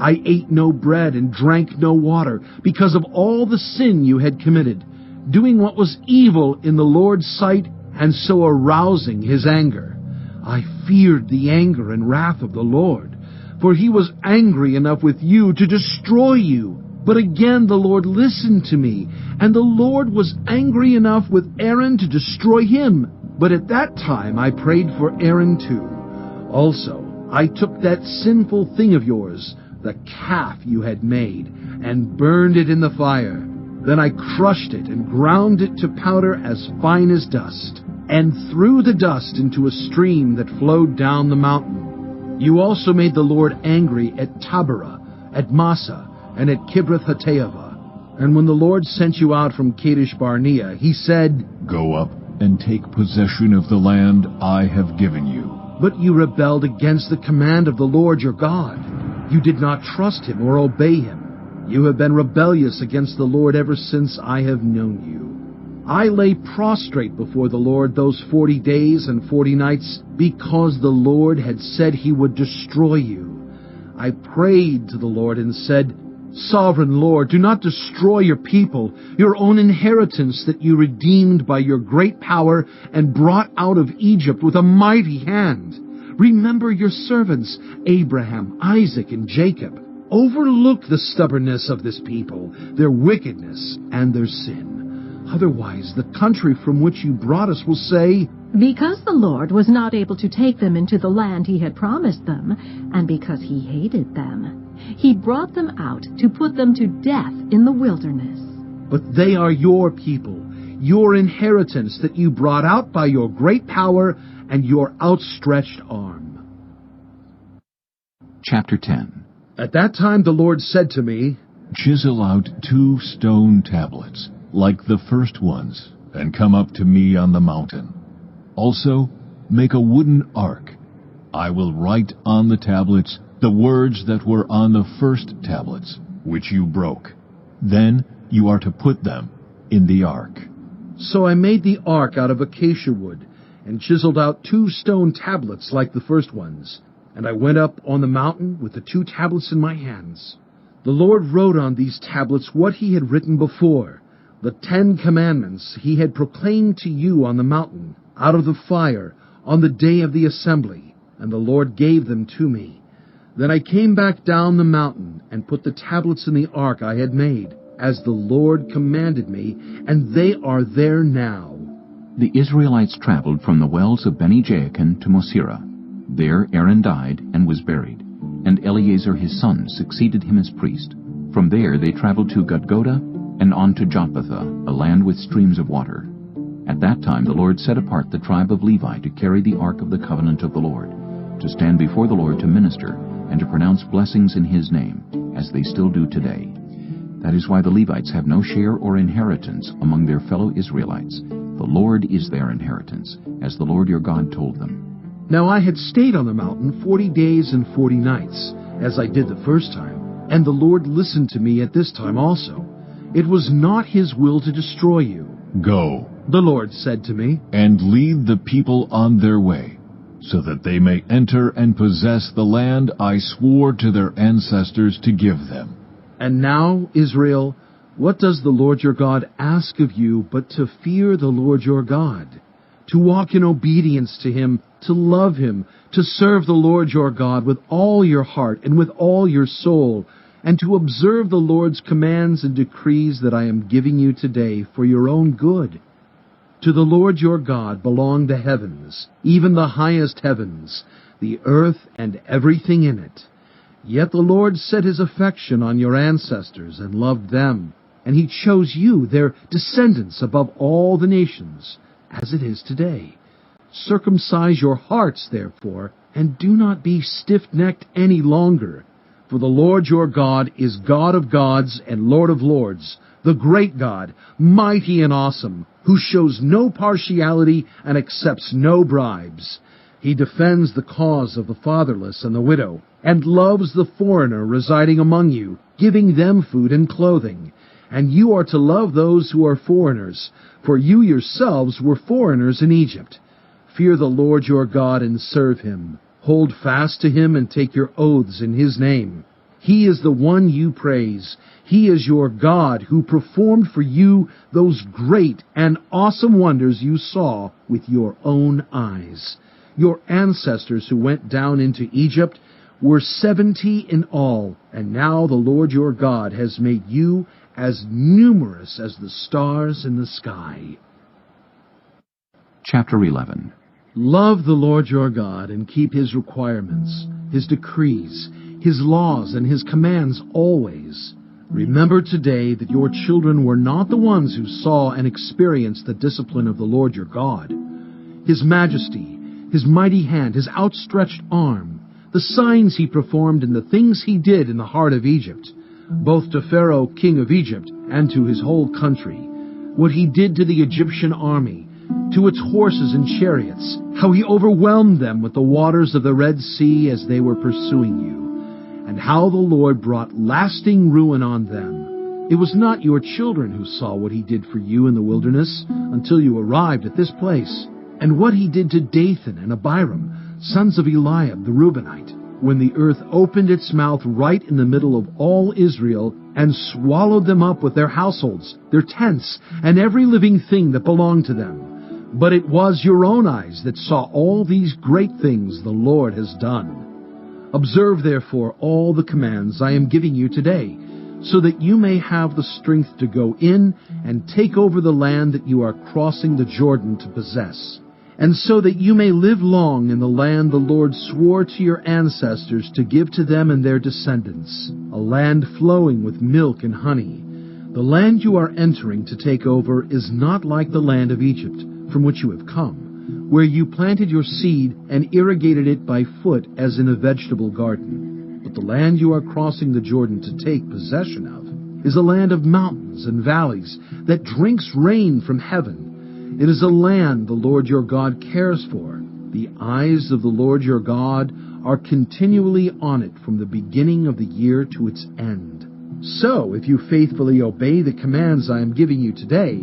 I ate no bread and drank no water because of all the sin you had committed, doing what was evil in the Lord's sight and so arousing his anger. I feared the anger and wrath of the Lord, for he was angry enough with you to destroy you. But again the Lord listened to me, and the Lord was angry enough with Aaron to destroy him. But at that time I prayed for Aaron too. Also, I took that sinful thing of yours, the calf you had made, and burned it in the fire. Then I crushed it and ground it to powder as fine as dust, and threw the dust into a stream that flowed down the mountain. You also made the Lord angry at Taberah, at Massa, and at Kibroth-Hattaavah. And when the Lord sent you out from Kadesh Barnea, he said, Go up and take possession of the land I have given you. But you rebelled against the command of the Lord your God. You did not trust him or obey him. You have been rebellious against the Lord ever since I have known you. I lay prostrate before the Lord those 40 days and 40 nights because the Lord had said he would destroy you. I prayed to the Lord and said, Sovereign Lord, do not destroy your people, your own inheritance that you redeemed by your great power and brought out of Egypt with a mighty hand. Remember your servants, Abraham, Isaac, and Jacob. Overlook the stubbornness of this people, their wickedness, and their sin. Otherwise, the country from which you brought us will say, Because the Lord was not able to take them into the land he had promised them, and because he hated them, he brought them out to put them to death in the wilderness. But they are your people, your inheritance that you brought out by your great power and your outstretched arm. Chapter 10. At that time the Lord said to me, Chisel out 2 stone tablets, like the first ones, and come up to me on the mountain. Also, make a wooden ark. I will write on the tablets the words that were on the first tablets, which you broke. Then you are to put them in the ark. So I made the ark out of acacia wood, and chiseled out 2 stone tablets like the first ones. And I went up on the mountain with the 2 tablets in my hands. The Lord wrote on these tablets what he had written before, the 10 commandments he had proclaimed to you on the mountain, out of the fire, on the day of the assembly. And the Lord gave them to me. Then I came back down the mountain and put the tablets in the ark I had made, as the Lord commanded me, and they are there now. The Israelites traveled from the wells of Beni-Jaakan to Mosera. There Aaron died and was buried, and Eleazar his son succeeded him as priest. From there they traveled to Gudgoda and on to Jotbatha, a land with streams of water. At that time the Lord set apart the tribe of Levi to carry the ark of the covenant of the Lord, to stand before the Lord to minister, and to pronounce blessings in his name, as they still do today. That is why the Levites have no share or inheritance among their fellow Israelites, The Lord is their inheritance, as the Lord your God told them. Now I had stayed on the mountain 40 days and 40 nights, as I did the first time, and the Lord listened to me at this time also. It was not his will to destroy you. Go, The Lord said to me, and lead the people on their way, so that they may enter and possess the land I swore to their ancestors to give them. And now, Israel, what does the Lord your God ask of you but to fear the Lord your God, to walk in obedience to him, to love him, to serve the Lord your God with all your heart and with all your soul, and to observe the Lord's commands and decrees that I am giving you today for your own good? To the Lord your God belong the heavens, even the highest heavens, the earth and everything in it. Yet the Lord set his affection on your ancestors and loved them, and he chose you, their descendants, above all the nations, as it is today. Circumcise your hearts, therefore, and do not be stiff-necked any longer. For the Lord your God is God of gods and Lord of lords, the great God, mighty and awesome, who shows no partiality and accepts no bribes. He defends the cause of the fatherless and the widow, and loves the foreigner residing among you, giving them food and clothing. And you are to love those who are foreigners, for you yourselves were foreigners in Egypt. Fear the Lord your God and serve him. Hold fast to him and take your oaths in his name. He is the one you praise. He is your God who performed for you those great and awesome wonders you saw with your own eyes. Your ancestors who went down into Egypt were 70 in all, and now the Lord your God has made you as numerous as the stars in the sky. Chapter 11. Love the Lord your God and keep his requirements, his decrees, his laws, and his commands always. Remember today that your children were not the ones who saw and experienced the discipline of the Lord your God, his majesty, his mighty hand, his outstretched arm, the signs he performed and the things he did in the heart of Egypt, both to Pharaoh, king of Egypt, and to his whole country, what he did to the Egyptian army, to its horses and chariots, how he overwhelmed them with the waters of the Red Sea as they were pursuing you, and how the Lord brought lasting ruin on them. It was not your children who saw what he did for you in the wilderness until you arrived at this place, and what he did to Dathan and Abiram, sons of Eliab the Reubenite, when the earth opened its mouth right in the middle of all Israel and swallowed them up with their households, their tents, and every living thing that belonged to them. But it was your own eyes that saw all these great things the Lord has done. Observe, therefore, all the commands I am giving you today, so that you may have the strength to go in and take over the land that you are crossing the Jordan to possess, and so that you may live long in the land the Lord swore to your ancestors to give to them and their descendants, a land flowing with milk and honey. The land you are entering to take over is not like the land of Egypt, from which you have come, where you planted your seed and irrigated it by foot as in a vegetable garden. But the land you are crossing the Jordan to take possession of is a land of mountains and valleys that drinks rain from heaven. It is a land the Lord your God cares for. The eyes of the Lord your God are continually on it from the beginning of the year to its end. So, if you faithfully obey the commands I am giving you today,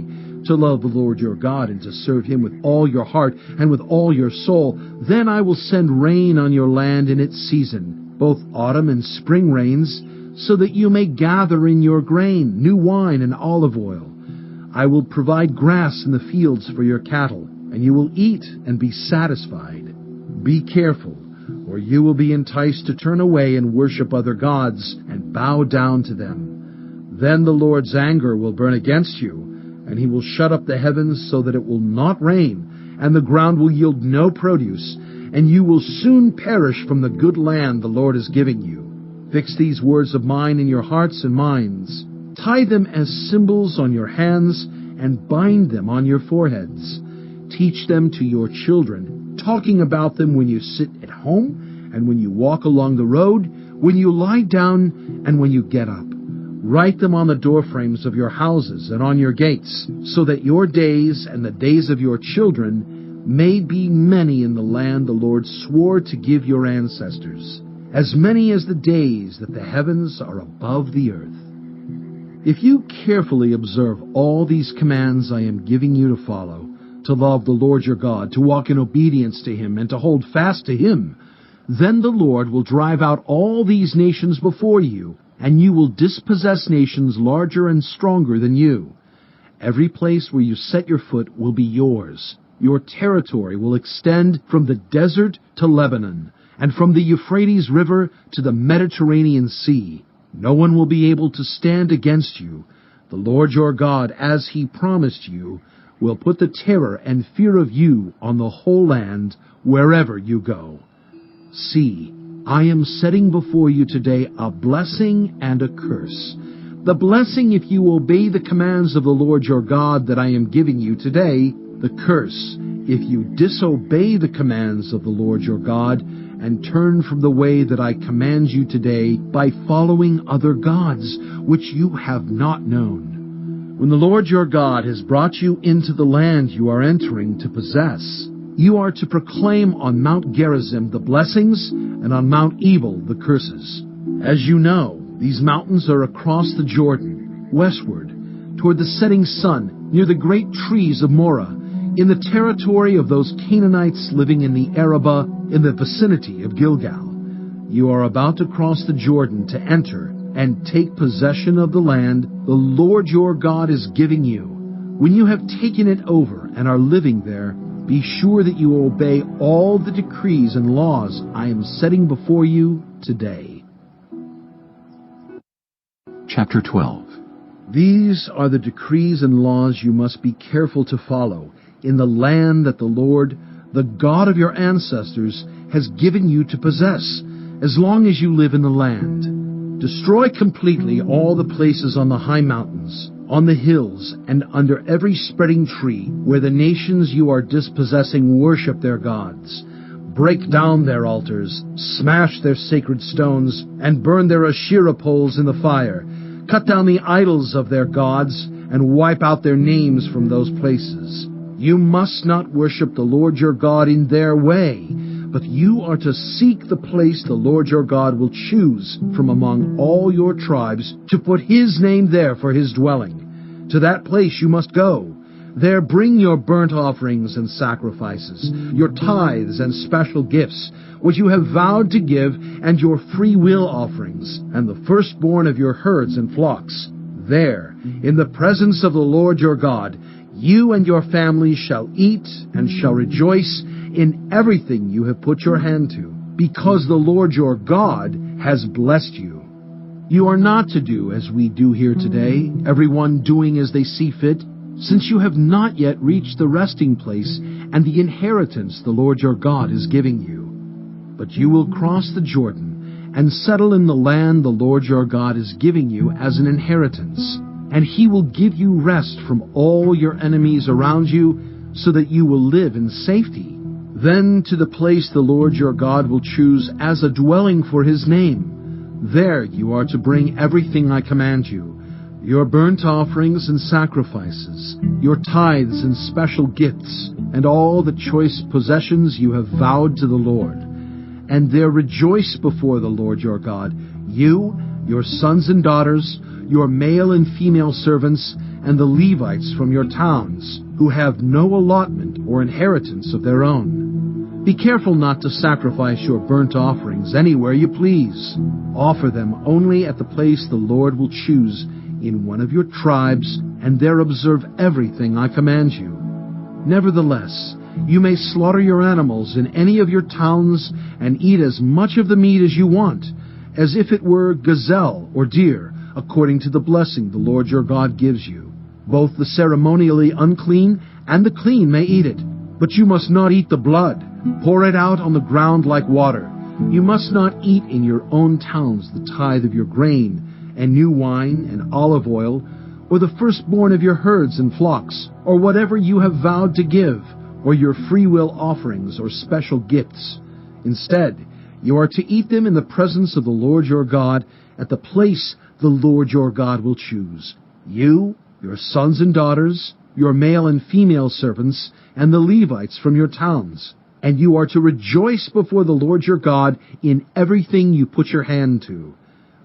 to love the Lord your God and to serve him with all your heart and with all your soul, then I will send rain on your land in its season, both autumn and spring rains, so that you may gather in your grain, new wine, and olive oil. I will provide grass in the fields for your cattle, and you will eat and be satisfied. Be careful, or you will be enticed to turn away and worship other gods and bow down to them. Then the Lord's anger will burn against you, and he will shut up the heavens so that it will not rain, and the ground will yield no produce, and you will soon perish from the good land the Lord is giving you. Fix these words of mine in your hearts and minds. Tie them as symbols on your hands, and bind them on your foreheads. Teach them to your children, talking about them when you sit at home, and when you walk along the road, when you lie down, and when you get up. Write them on the doorframes of your houses and on your gates, so that your days and the days of your children may be many in the land the Lord swore to give your ancestors, as many as the days that the heavens are above the earth. If you carefully observe all these commands I am giving you to follow, to love the Lord your God, to walk in obedience to Him, and to hold fast to Him, then the Lord will drive out all these nations before you, and you will dispossess nations larger and stronger than you. Every place where you set your foot will be yours. Your territory will extend from the desert to Lebanon, and from the Euphrates River to the Mediterranean Sea. No one will be able to stand against you. The Lord your God, as He promised you, will put the terror and fear of you on the whole land wherever you go. See, I am setting before you today a blessing and a curse. The blessing if you obey the commands of the Lord your God that I am giving you today. The curse if you disobey the commands of the Lord your God and turn from the way that I command you today by following other gods which you have not known. When the Lord your God has brought you into the land you are entering to possess, you are to proclaim on Mount Gerizim the blessings, and on Mount Ebal the curses. As you know, these mountains are across the Jordan, westward, toward the setting sun, near the great trees of Moreh, in the territory of those Canaanites living in the Arabah, in the vicinity of Gilgal. You are about to cross the Jordan to enter and take possession of the land the Lord your God is giving you. When you have taken it over and are living there, be sure that you obey all the decrees and laws I am setting before you today. Chapter 12. These are the decrees and laws you must be careful to follow in the land that the Lord, the God of your ancestors, has given you to possess, as long as you live in the land. Destroy completely all the places on the high mountains, on the hills, and under every spreading tree, where the nations you are dispossessing worship their gods. Break down their altars, smash their sacred stones, and burn their Asherah poles in the fire. Cut down the idols of their gods, and wipe out their names from those places. You must not worship the Lord your God in their way, but you are to seek the place the Lord your God will choose from among all your tribes to put His name there for His dwelling. To that place you must go. There bring your burnt offerings and sacrifices, your tithes and special gifts, which you have vowed to give, and your free will offerings, and the firstborn of your herds and flocks. There, in the presence of the Lord your God, you and your families shall eat and shall rejoice in everything you have put your hand to, because the Lord your God has blessed you. You are not to do as we do here today, everyone doing as they see fit, since you have not yet reached the resting place and the inheritance the Lord your God is giving you. But you will cross the Jordan and settle in the land the Lord your God is giving you as an inheritance, and He will give you rest from all your enemies around you, so that you will live in safety. Then to the place the Lord your God will choose as a dwelling for His name. There you are to bring everything I command you, your burnt offerings and sacrifices, your tithes and special gifts, and all the choice possessions you have vowed to the Lord. And there rejoice before the Lord your God, you, your sons and daughters, your male and female servants, and the Levites from your towns, who have no allotment or inheritance of their own. Be careful not to sacrifice your burnt offerings anywhere you please. Offer them only at the place the Lord will choose in one of your tribes, and there observe everything I command you. Nevertheless, you may slaughter your animals in any of your towns and eat as much of the meat as you want, as if it were gazelle or deer, according to the blessing the Lord your God gives you. Both the ceremonially unclean and the clean may eat it, but you must not eat the blood. Pour it out on the ground like water. You must not eat in your own towns the tithe of your grain, and new wine, and olive oil, or the firstborn of your herds and flocks, or whatever you have vowed to give, or your freewill offerings or special gifts. Instead, you are to eat them in the presence of the Lord your God, at the place the Lord your God will choose, you, your sons and daughters, your male and female servants, and the Levites from your towns. And you are to rejoice before the Lord your God in everything you put your hand to.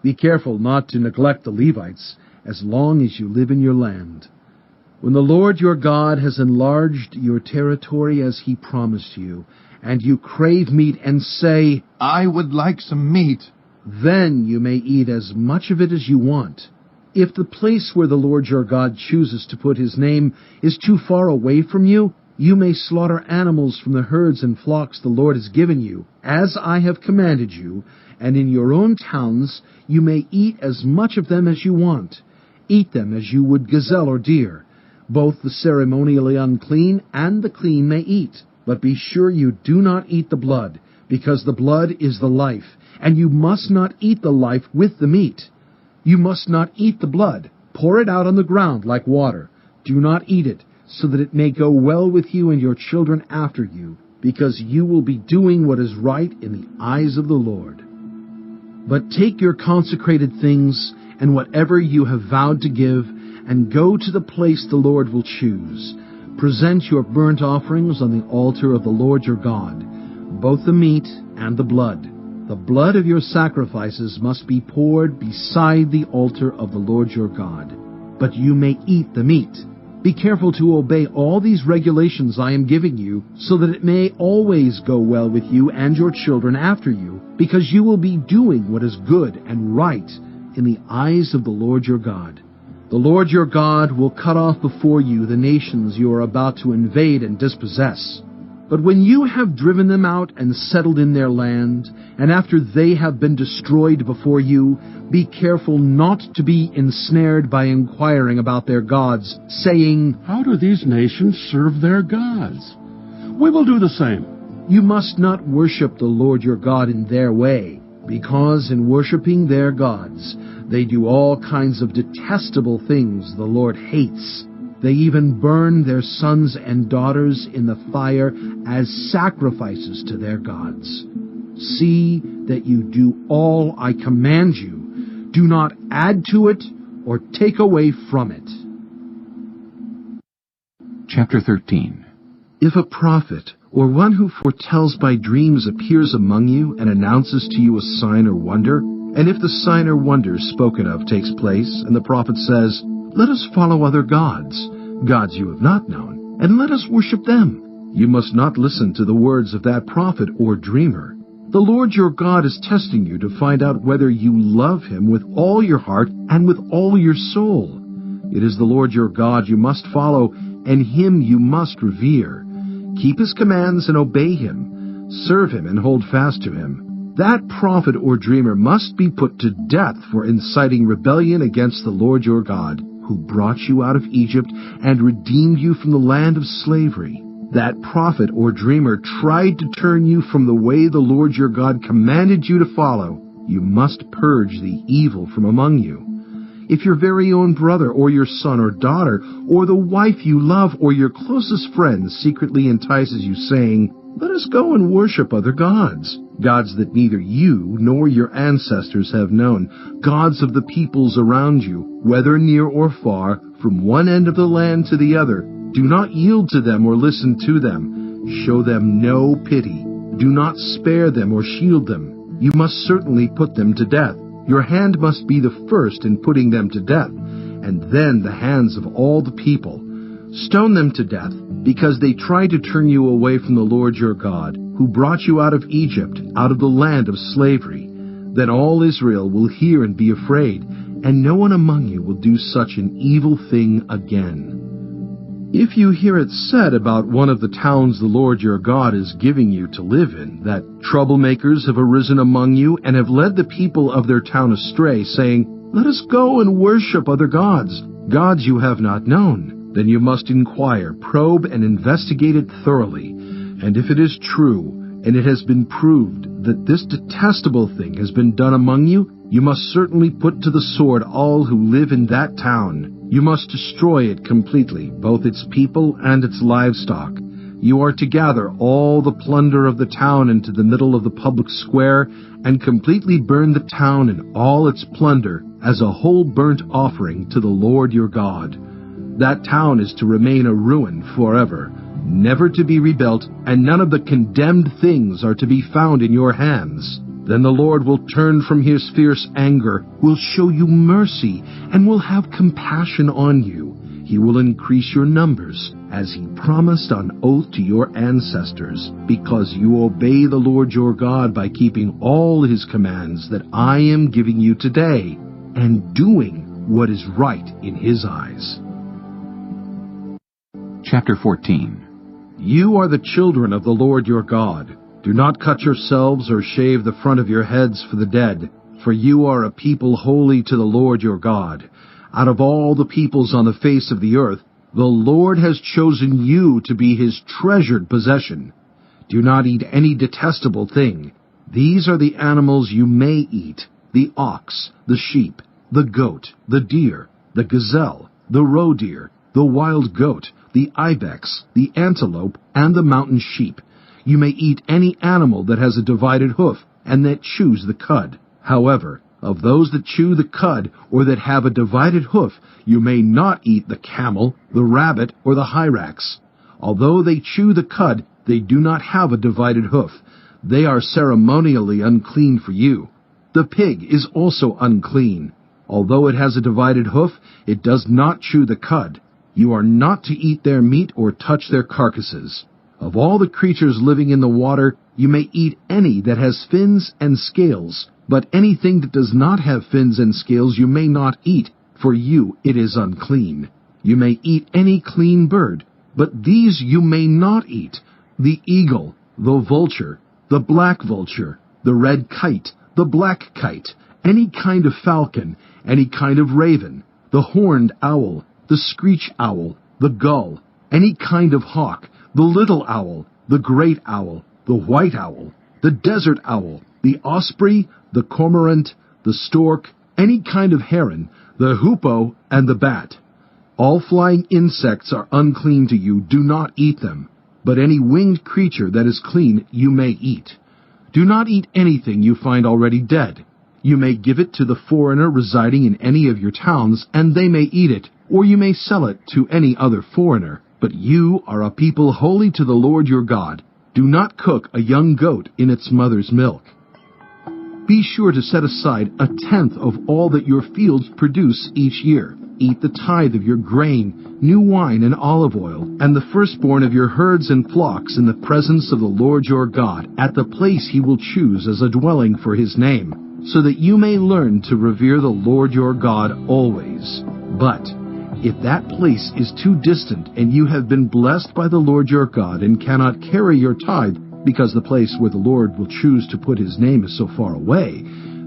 Be careful not to neglect the Levites as long as you live in your land. When the Lord your God has enlarged your territory as he promised you, and you crave meat and say, I would like some meat, then you may eat as much of it as you want. If the place where the Lord your God chooses to put his name is too far away from you, you may slaughter animals from the herds and flocks the Lord has given you, as I have commanded you, and in your own towns you may eat as much of them as you want. Eat them as you would gazelle or deer. Both the ceremonially unclean and the clean may eat. But be sure you do not eat the blood, because the blood is the life, and you must not eat the life with the meat. You must not eat the blood. Pour it out on the ground like water. Do not eat it, so that it may go well with you and your children after you, because you will be doing what is right in the eyes of the Lord. But take your consecrated things and whatever you have vowed to give, and go to the place the Lord will choose. Present your burnt offerings on the altar of the Lord your God, both the meat and the blood. The blood of your sacrifices must be poured beside the altar of the Lord your God. But you may eat the meat. Be careful to obey all these regulations I am giving you, so that it may always go well with you and your children after you, because you will be doing what is good and right in the eyes of the Lord your God. The Lord your God will cut off before you the nations you are about to invade and dispossess. But when you have driven them out and settled in their land, and after they have been destroyed before you, be careful not to be ensnared by inquiring about their gods, saying, How do these nations serve their gods? We will do the same. You must not worship the Lord your God in their way, because in worshiping their gods, they do all kinds of detestable things the Lord hates. They even burn their sons and daughters in the fire as sacrifices to their gods. See that you do all I command you. Do not add to it or take away from it. Chapter 13. If a prophet or one who foretells by dreams appears among you and announces to you a sign or wonder, and if the sign or wonder spoken of takes place, and the prophet says, Let us follow other gods, gods you have not known, and let us worship them, you must not listen to the words of that prophet or dreamer. The Lord your God is testing you to find out whether you love him with all your heart and with all your soul. It is the Lord your God you must follow, and him you must revere. Keep his commands and obey him. Serve him and hold fast to him. That prophet or dreamer must be put to death for inciting rebellion against the Lord your God, who brought you out of Egypt and redeemed you from the land of slavery. That prophet or dreamer tried to turn you from the way the Lord your God commanded you to follow. You must purge the evil from among you. If your very own brother or your son or daughter, or the wife you love or your closest friend secretly entices you, saying, Let us go and worship other gods, gods that neither you nor your ancestors have known, gods of the peoples around you, whether near or far, from one end of the land to the other, do not yield to them or listen to them. Show them no pity. Do not spare them or shield them. You must certainly put them to death. Your hand must be the first in putting them to death, and then the hands of all the people. Stone them to death, because they tried to turn you away from the Lord your God, who brought you out of Egypt, out of the land of slavery. Then all Israel will hear and be afraid, and no one among you will do such an evil thing again. If you hear it said about one of the towns the Lord your God is giving you to live in, that troublemakers have arisen among you and have led the people of their town astray, saying, Let us go and worship other gods, gods you have not known, then you must inquire, probe, and investigate it thoroughly. And if it is true, and it has been proved that this detestable thing has been done among you, you must certainly put to the sword all who live in that town. You must destroy it completely, both its people and its livestock. You are to gather all the plunder of the town into the middle of the public square, and completely burn the town and all its plunder, as a whole burnt offering to the Lord your God. That town is to remain a ruin forever, never to be rebuilt, and none of the condemned things are to be found in your hands. Then the Lord will turn from his fierce anger, will show you mercy, and will have compassion on you. He will increase your numbers, as he promised on oath to your ancestors, because you obey the Lord your God by keeping all his commands that I am giving you today, and doing what is right in his eyes. Chapter 14. You are the children of the Lord your God. Do not cut yourselves or shave the front of your heads for the dead, for you are a people holy to the Lord your God. Out of all the peoples on the face of the earth, the Lord has chosen you to be his treasured possession. Do not eat any detestable thing. These are the animals you may eat: the ox, the sheep, the goat, the deer, the gazelle, the roe deer, the wild goat, the ibex, the antelope, and the mountain sheep. You may eat any animal that has a divided hoof, and that chews the cud. However, of those that chew the cud, or that have a divided hoof, you may not eat the camel, the rabbit, or the hyrax. Although they chew the cud, they do not have a divided hoof. They are ceremonially unclean for you. The pig is also unclean. Although it has a divided hoof, it does not chew the cud. You are not to eat their meat or touch their carcasses. Of all the creatures living in the water, you may eat any that has fins and scales, but anything that does not have fins and scales you may not eat, for you it is unclean. You may eat any clean bird, but these you may not eat: the eagle, the vulture, the black vulture, the red kite, the black kite, any kind of falcon, any kind of raven, the horned owl, the screech owl, the gull, any kind of hawk, the little owl, the great owl, the white owl, the desert owl, the osprey, the cormorant, the stork, any kind of heron, the hoopoe, and the bat. All flying insects are unclean to you. Do not eat them. But any winged creature that is clean you may eat. Do not eat anything you find already dead. You may give it to the foreigner residing in any of your towns, and they may eat it, or you may sell it to any other foreigner. But you are a people holy to the Lord your God. Do not cook a young goat in its mother's milk. Be sure to set aside 1/10 of all that your fields produce each year. Eat the tithe of your grain, new wine and olive oil, and the firstborn of your herds and flocks in the presence of the Lord your God, at the place he will choose as a dwelling for his name, so that you may learn to revere the Lord your God always. But if that place is too distant, and you have been blessed by the Lord your God and cannot carry your tithe, because the place where the Lord will choose to put his name is so far away,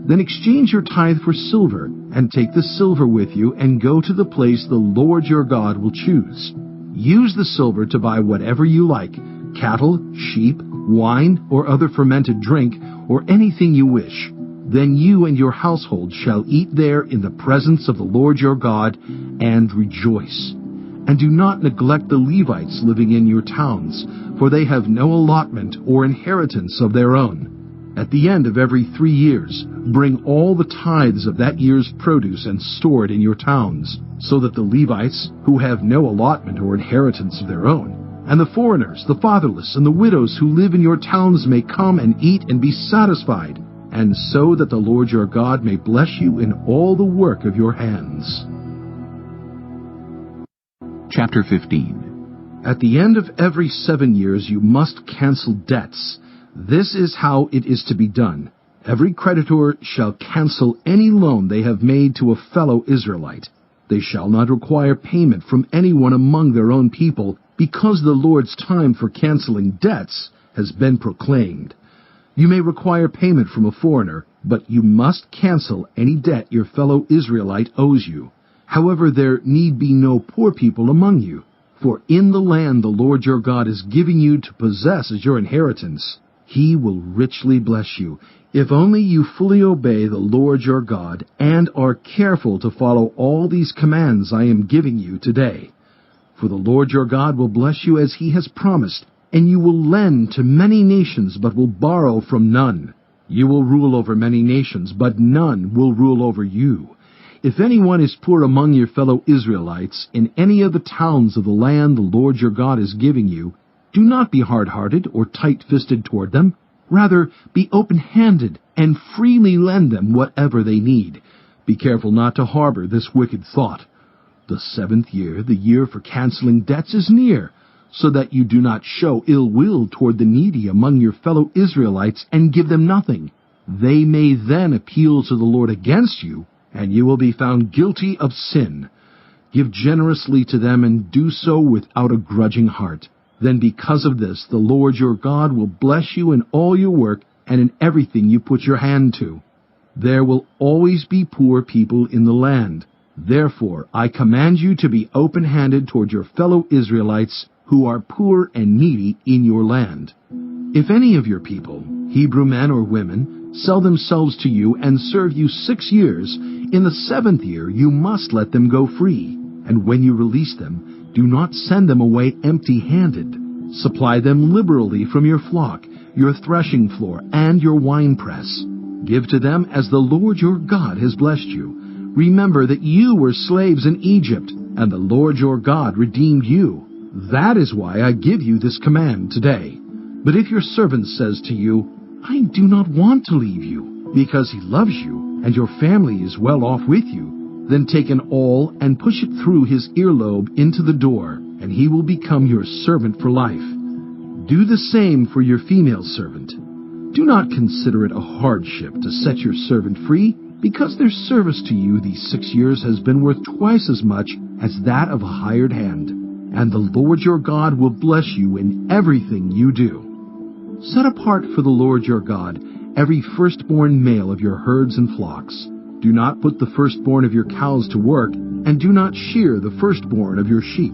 then exchange your tithe for silver, and take the silver with you, and go to the place the Lord your God will choose. Use the silver to buy whatever you like: cattle, sheep, wine, or other fermented drink, or anything you wish. Then you and your household shall eat there in the presence of the Lord your God, and rejoice. And do not neglect the Levites living in your towns, for they have no allotment or inheritance of their own. At the end of every 3 years, bring all the tithes of that year's produce and store it in your towns, so that the Levites, who have no allotment or inheritance of their own, and the foreigners, the fatherless, and the widows who live in your towns may come and eat and be satisfied, and so that the Lord your God may bless you in all the work of your hands. Chapter 15. At the end of every 7 years you must cancel debts. This is how it is to be done. Every creditor shall cancel any loan they have made to a fellow Israelite. They shall not require payment from anyone among their own people, because the Lord's time for canceling debts has been proclaimed. You may require payment from a foreigner, but you must cancel any debt your fellow Israelite owes you. However, there need be no poor people among you, for in the land the Lord your God is giving you to possess as your inheritance, he will richly bless you, if only you fully obey the Lord your God and are careful to follow all these commands I am giving you today. For the Lord your God will bless you as he has promised, and you will lend to many nations, but will borrow from none. You will rule over many nations, but none will rule over you. If anyone is poor among your fellow Israelites in any of the towns of the land the Lord your God is giving you, do not be hard-hearted or tight-fisted toward them. Rather, be open-handed and freely lend them whatever they need. Be careful not to harbor this wicked thought. The 7th year, the year for canceling debts, is near, so that you do not show ill will toward the needy among your fellow Israelites and give them nothing. They may then appeal to the Lord against you, and you will be found guilty of sin. Give generously to them and do so without a grudging heart. Then because of this, the Lord your God will bless you in all your work and in everything you put your hand to. There will always be poor people in the land. Therefore, I command you to be open-handed toward your fellow Israelites who are poor and needy in your land. If any of your people, Hebrew men or women, sell themselves to you and serve you 6 years, in the 7th year you must let them go free. And when you release them, do not send them away empty-handed. Supply them liberally from your flock, your threshing floor, and your winepress. Give to them as the Lord your God has blessed you. Remember that you were slaves in Egypt, and the Lord your God redeemed you. That is why I give you this command today. But if your servant says to you, I do not want to leave you, because he loves you, and your family is well off with you, then take an awl and push it through his earlobe into the door, and he will become your servant for life. Do the same for your female servant. Do not consider it a hardship to set your servant free, because their service to you these 6 years has been worth twice as much as that of a hired hand. And the Lord your God will bless you in everything you do. Set apart for the Lord your God every firstborn male of your herds and flocks. Do not put the firstborn of your cows to work, and do not shear the firstborn of your sheep.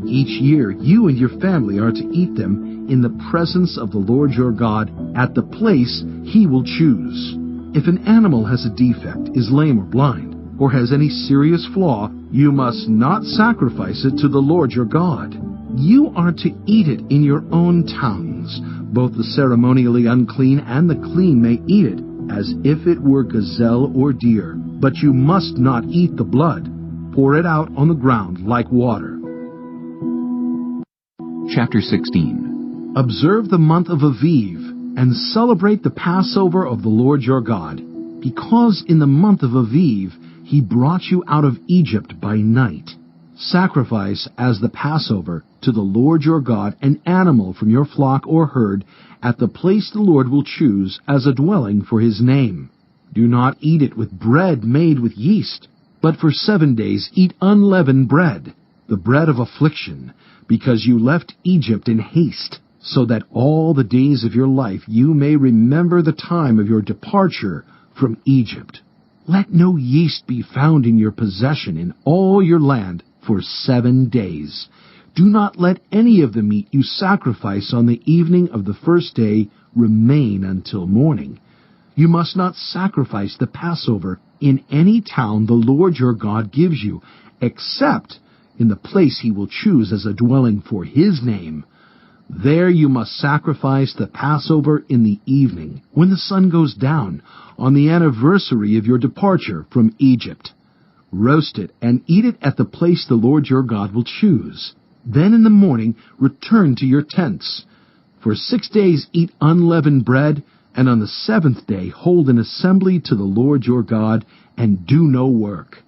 Each year you and your family are to eat them in the presence of the Lord your God at the place he will choose. If an animal has a defect, is lame or blind, or has any serious flaw, you must not sacrifice it to the Lord your God. You are to eat it in your own towns. Both the ceremonially unclean and the clean may eat it, as if it were gazelle or deer. But you must not eat the blood. Pour it out on the ground like water. Chapter 16. Observe the month of Aviv, and celebrate the Passover of the Lord your God, because in the month of Aviv he brought you out of Egypt by night. Sacrifice as the Passover to the Lord your God an animal from your flock or herd at the place the Lord will choose as a dwelling for his name. Do not eat it with bread made with yeast, but for 7 days eat unleavened bread, the bread of affliction, because you left Egypt in haste, so that all the days of your life you may remember the time of your departure from Egypt. Let no yeast be found in your possession in all your land for 7 days. Do not let any of the meat you sacrifice on the evening of the first day remain until morning. You must not sacrifice the Passover in any town the Lord your God gives you, except in the place he will choose as a dwelling for his name. There you must sacrifice the Passover in the evening, when the sun goes down, on the anniversary of your departure from Egypt. Roast it and eat it at the place the Lord your God will choose. Then in the morning return to your tents. For 6 days eat unleavened bread, and on the 7th day hold an assembly to the Lord your God, and do no work.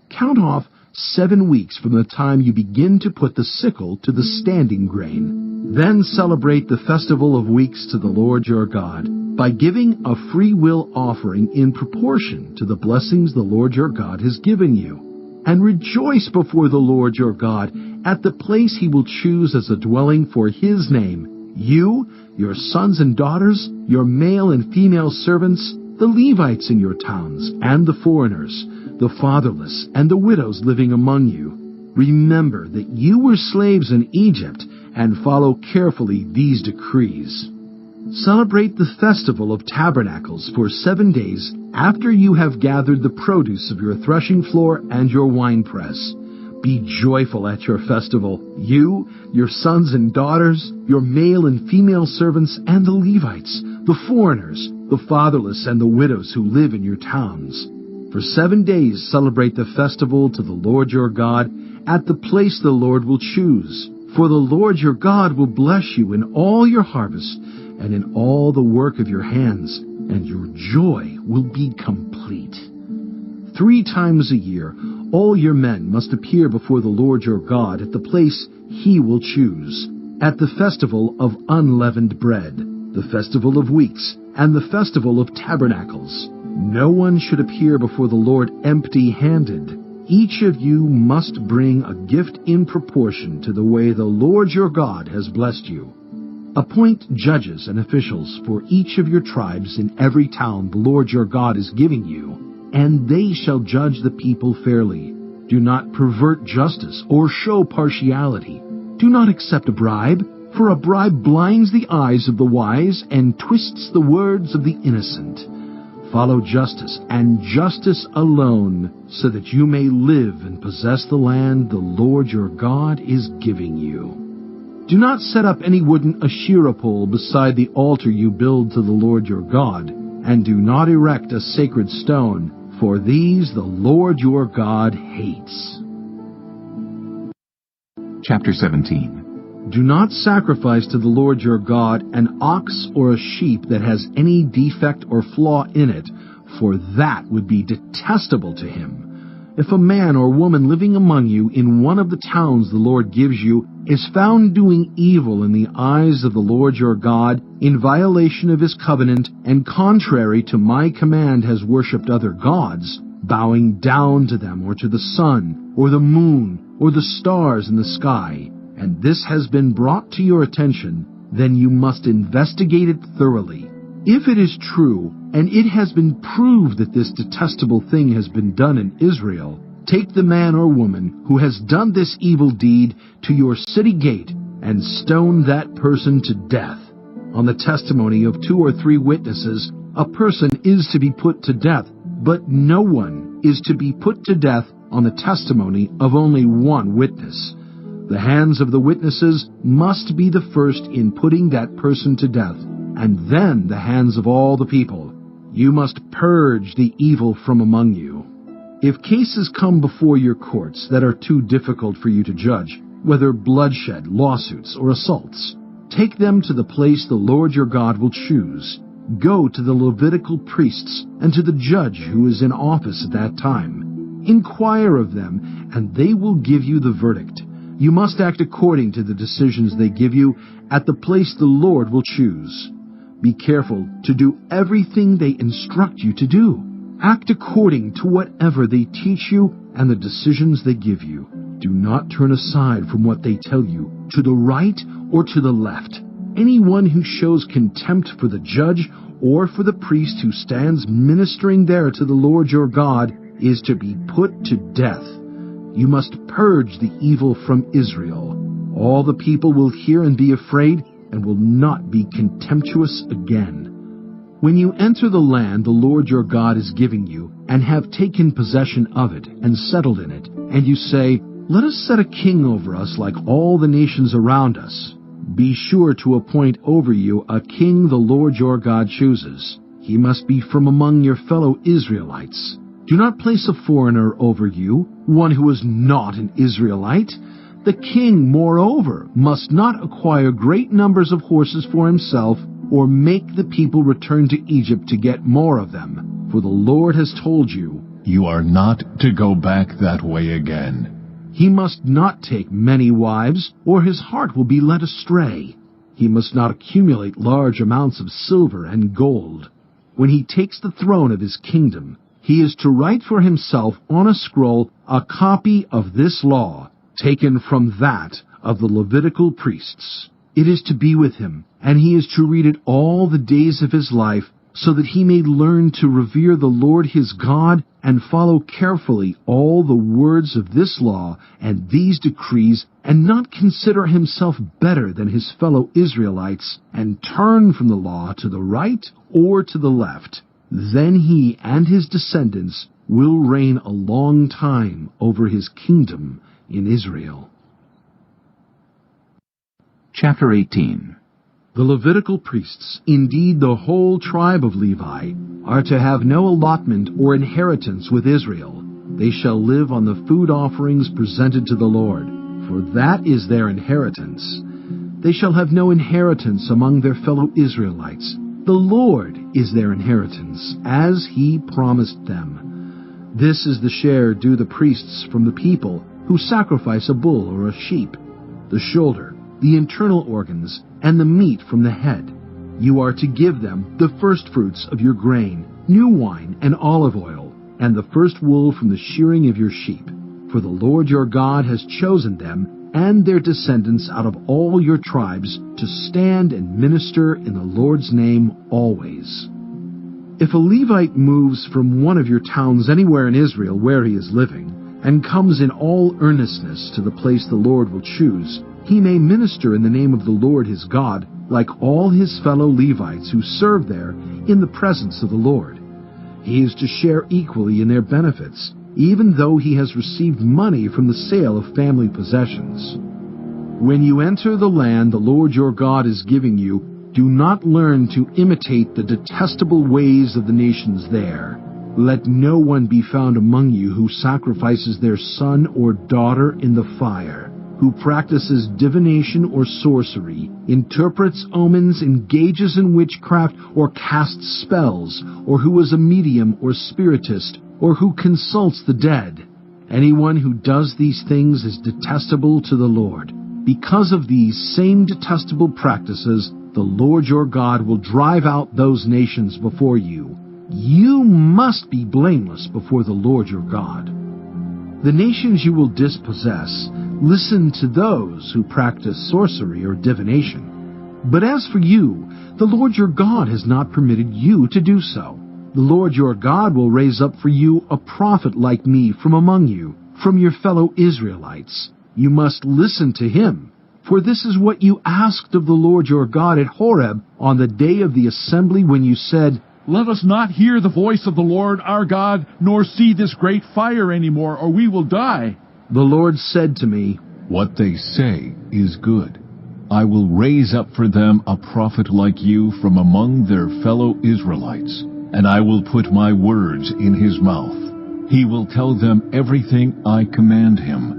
Count off 7 weeks from the time you begin to put the sickle to the standing grain. Then celebrate the festival of weeks to the Lord your God, by giving a free will offering in proportion to the blessings the Lord your God has given you. And rejoice before the Lord your God at the place he will choose as a dwelling for his name. You, your sons and daughters, your male and female servants, the Levites in your towns, and the foreigners, the fatherless, and the widows living among you. Remember that you were slaves in Egypt, and follow carefully these decrees. Celebrate the festival of tabernacles for 7 days after you have gathered the produce of your threshing floor and your winepress. Be joyful at your festival, you, your sons and daughters, your male and female servants, and the Levites, the foreigners, the fatherless, and the widows who live in your towns. For 7 days celebrate the festival to the Lord your God at the place the Lord will choose. For the Lord your God will bless you in all your harvest and in all the work of your hands, and your joy will be complete. 3 times a year all your men must appear before the Lord your God at the place he will choose, at the festival of unleavened bread, the festival of weeks, and the festival of tabernacles. No one should appear before the Lord empty-handed. Each of you must bring a gift in proportion to the way the Lord your God has blessed you. Appoint judges and officials for each of your tribes in every town the Lord your God is giving you, and they shall judge the people fairly. Do not pervert justice or show partiality. Do not accept a bribe, for a bribe blinds the eyes of the wise and twists the words of the innocent. Follow justice, and justice alone, so that you may live and possess the land the Lord your God is giving you. Do not set up any wooden Asherah pole beside the altar you build to the Lord your God, and do not erect a sacred stone, for these the Lord your God hates. Chapter 17. Do not sacrifice to the Lord your God an ox or a sheep that has any defect or flaw in it, for that would be detestable to him. If a man or woman living among you in one of the towns the Lord gives you is found doing evil in the eyes of the Lord your God, in violation of his covenant, and contrary to my command has worshipped other gods, bowing down to them or to the sun, or the moon, or the stars in the sky, and this has been brought to your attention, then you must investigate it thoroughly. If it is true, and it has been proved that this detestable thing has been done in Israel, take the man or woman who has done this evil deed to your city gate, and stone that person to death. On the testimony of 2 or 3 witnesses, a person is to be put to death, but no one is to be put to death on the testimony of only 1 witness. The hands of the witnesses must be the first in putting that person to death, and then the hands of all the people. You must purge the evil from among you. If cases come before your courts that are too difficult for you to judge, whether bloodshed, lawsuits, or assaults, take them to the place the Lord your God will choose. Go to the Levitical priests and to the judge who is in office at that time. Inquire of them, and they will give you the verdict. You must act according to the decisions they give you at the place the Lord will choose. Be careful to do everything they instruct you to do. Act according to whatever they teach you and the decisions they give you. Do not turn aside from what they tell you, to the right or to the left. Anyone who shows contempt for the judge or for the priest who stands ministering there to the Lord your God is to be put to death. You must purge the evil from Israel. All the people will hear and be afraid, and will not be contemptuous again. When you enter the land the Lord your God is giving you, and have taken possession of it, and settled in it, and you say, "Let us set a king over us like all the nations around us," be sure to appoint over you a king the Lord your God chooses. He must be from among your fellow Israelites. Do not place a foreigner over you, one who is not an Israelite. The king, moreover, must not acquire great numbers of horses for himself, or make the people return to Egypt to get more of them. For the Lord has told you, You are not to go back that way again. he must not take many wives, or his heart will be led astray. He must not accumulate large amounts of silver and gold. When he takes the throne of his kingdom, he is to write for himself on a scroll a copy of this law, taken from that of the Levitical priests. It is to be with him, and he is to read it all the days of his life, so that he may learn to revere the Lord his God and follow carefully all the words of this law and these decrees, and not consider himself better than his fellow Israelites, and turn from the law to the right or to the left. Then he and his descendants will reign a long time over his kingdom in Israel. Chapter 18. The Levitical priests, indeed the whole tribe of Levi, are to have no allotment or inheritance with Israel. They shall live on the food offerings presented to the Lord, for that is their inheritance. They shall have no inheritance among their fellow Israelites. The Lord is their inheritance, as He promised them. This is the share due the priests from the people who sacrifice a bull or a sheep, the shoulder, the internal organs, and the meat from the head. You are to give them the firstfruits of your grain, new wine, and olive oil, and the first wool from the shearing of your sheep. For the Lord your God has chosen them and their descendants out of all your tribes to stand and minister in the Lord's name always. If a Levite moves from one of your towns anywhere in Israel where he is living, and comes in all earnestness to the place the Lord will choose, he may minister in the name of the Lord his God, like all his fellow Levites who serve there in the presence of the Lord. He is to share equally in their benefits, even though he has received money from the sale of family possessions. When you enter the land the Lord your God is giving you, do not learn to imitate the detestable ways of the nations there. Let no one be found among you who sacrifices their son or daughter in the fire, who practices divination or sorcery, interprets omens, engages in witchcraft, or casts spells, or who is a medium or spiritist, or who consults the dead. Anyone who does these things is detestable to the Lord. Because of these same detestable practices, the Lord your God will drive out those nations before you. You must be blameless before the Lord your God. The nations you will dispossess, listen to those who practice sorcery or divination. But as for you, the Lord your God has not permitted you to do so. The Lord your God will raise up for you a prophet like me from among you, from your fellow Israelites. You must listen to him, for this is what you asked of the Lord your God at Horeb on the day of the assembly when you said, "Let us not hear the voice of the Lord our God, nor see this great fire anymore, or we will die." The Lord said to me, "What they say is good. I will raise up for them a prophet like you from among their fellow Israelites, and I will put my words in his mouth. He will tell them everything I command him.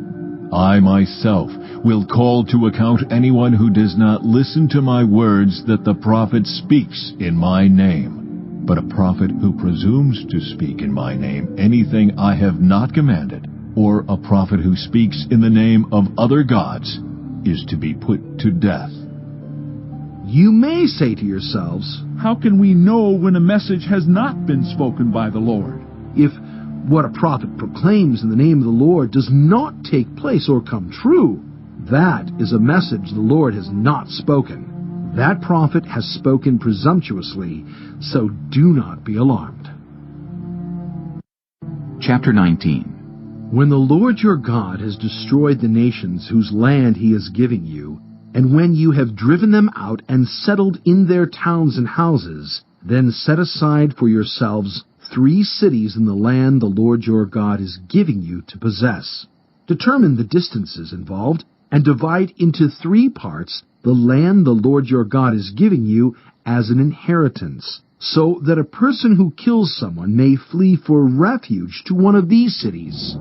I myself will call to account anyone who does not listen to my words that the prophet speaks in my name. But a prophet who presumes to speak in my name anything I have not commanded, or a prophet who speaks in the name of other gods, is to be put to death." You may say to yourselves, "How can we know when a message has not been spoken by the Lord?" If what a prophet proclaims in the name of the Lord does not take place or come true, that is a message the Lord has not spoken. That prophet has spoken presumptuously, so do not be alarmed. Chapter 19. When the Lord your God has destroyed the nations whose land he is giving you, and when you have driven them out and settled in their towns and houses, then set aside for yourselves 3 cities in the land the Lord your God is giving you to possess. Determine the distances involved, and divide into 3 parts the land the Lord your God is giving you as an inheritance, so that a person who kills someone may flee for refuge to one of these cities.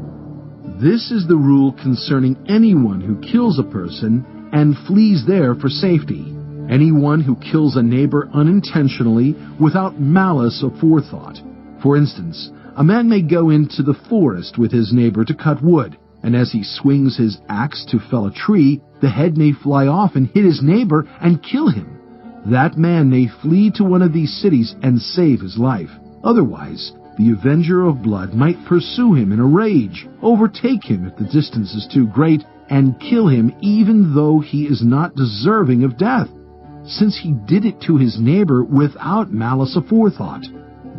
This is the rule concerning anyone who kills a person and flees there for safety. Anyone who kills a neighbor unintentionally without malice or forethought. For instance, a man may go into the forest with his neighbor to cut wood, and as he swings his axe to fell a tree, the head may fly off and hit his neighbor and kill him. That man may flee to one of these cities and save his life. Otherwise, the avenger of blood might pursue him in a rage, overtake him if the distance is too great, and kill him even though he is not deserving of death, since he did it to his neighbor without malice aforethought.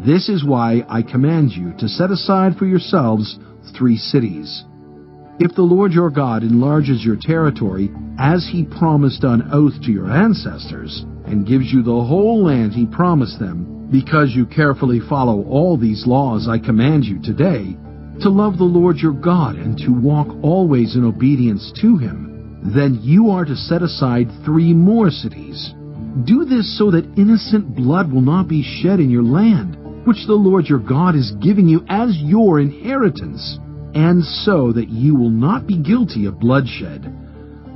This is why I command you to set aside for yourselves 3 cities. If the Lord your God enlarges your territory, as he promised on oath to your ancestors, and gives you the whole land he promised them, because you carefully follow all these laws I command you today, to love the Lord your God and to walk always in obedience to him, then you are to set aside 3 more cities. Do this so that innocent blood will not be shed in your land, which the Lord your God is giving you as your inheritance, and so that you will not be guilty of bloodshed.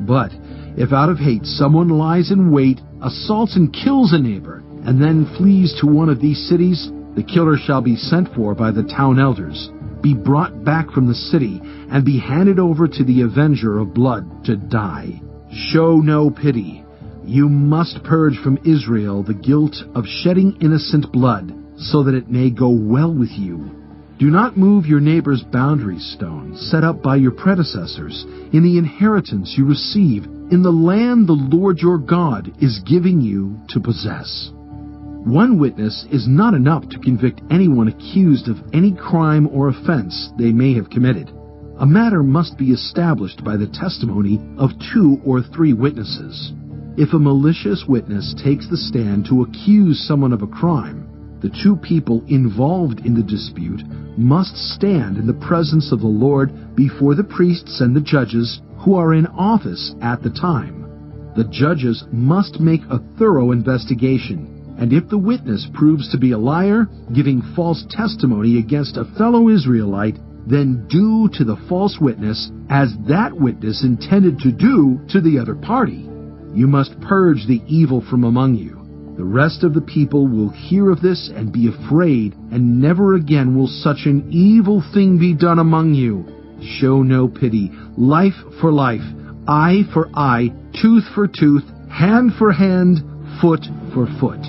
But if out of hate someone lies in wait, assaults and kills a neighbor, and then flees to one of these cities, the killer shall be sent for by the town elders, be brought back from the city, and be handed over to the avenger of blood to die. Show no pity. You must purge from Israel the guilt of shedding innocent blood, so that it may go well with you. Do not move your neighbor's boundary stone set up by your predecessors in the inheritance you receive in the land the Lord your God is giving you to possess. One witness is not enough to convict anyone accused of any crime or offense they may have committed. A matter must be established by the testimony of 2 or 3 witnesses. If a malicious witness takes the stand to accuse someone of a crime, the 2 people involved in the dispute must stand in the presence of the Lord before the priests and the judges who are in office at the time. The judges must make a thorough investigation, and if the witness proves to be a liar, giving false testimony against a fellow Israelite, then do to the false witness as that witness intended to do to the other party. You must purge the evil from among you. The rest of the people will hear of this and be afraid, and never again will such an evil thing be done among you. Show no pity. Life for life, eye for eye, tooth for tooth, hand for hand, foot for foot.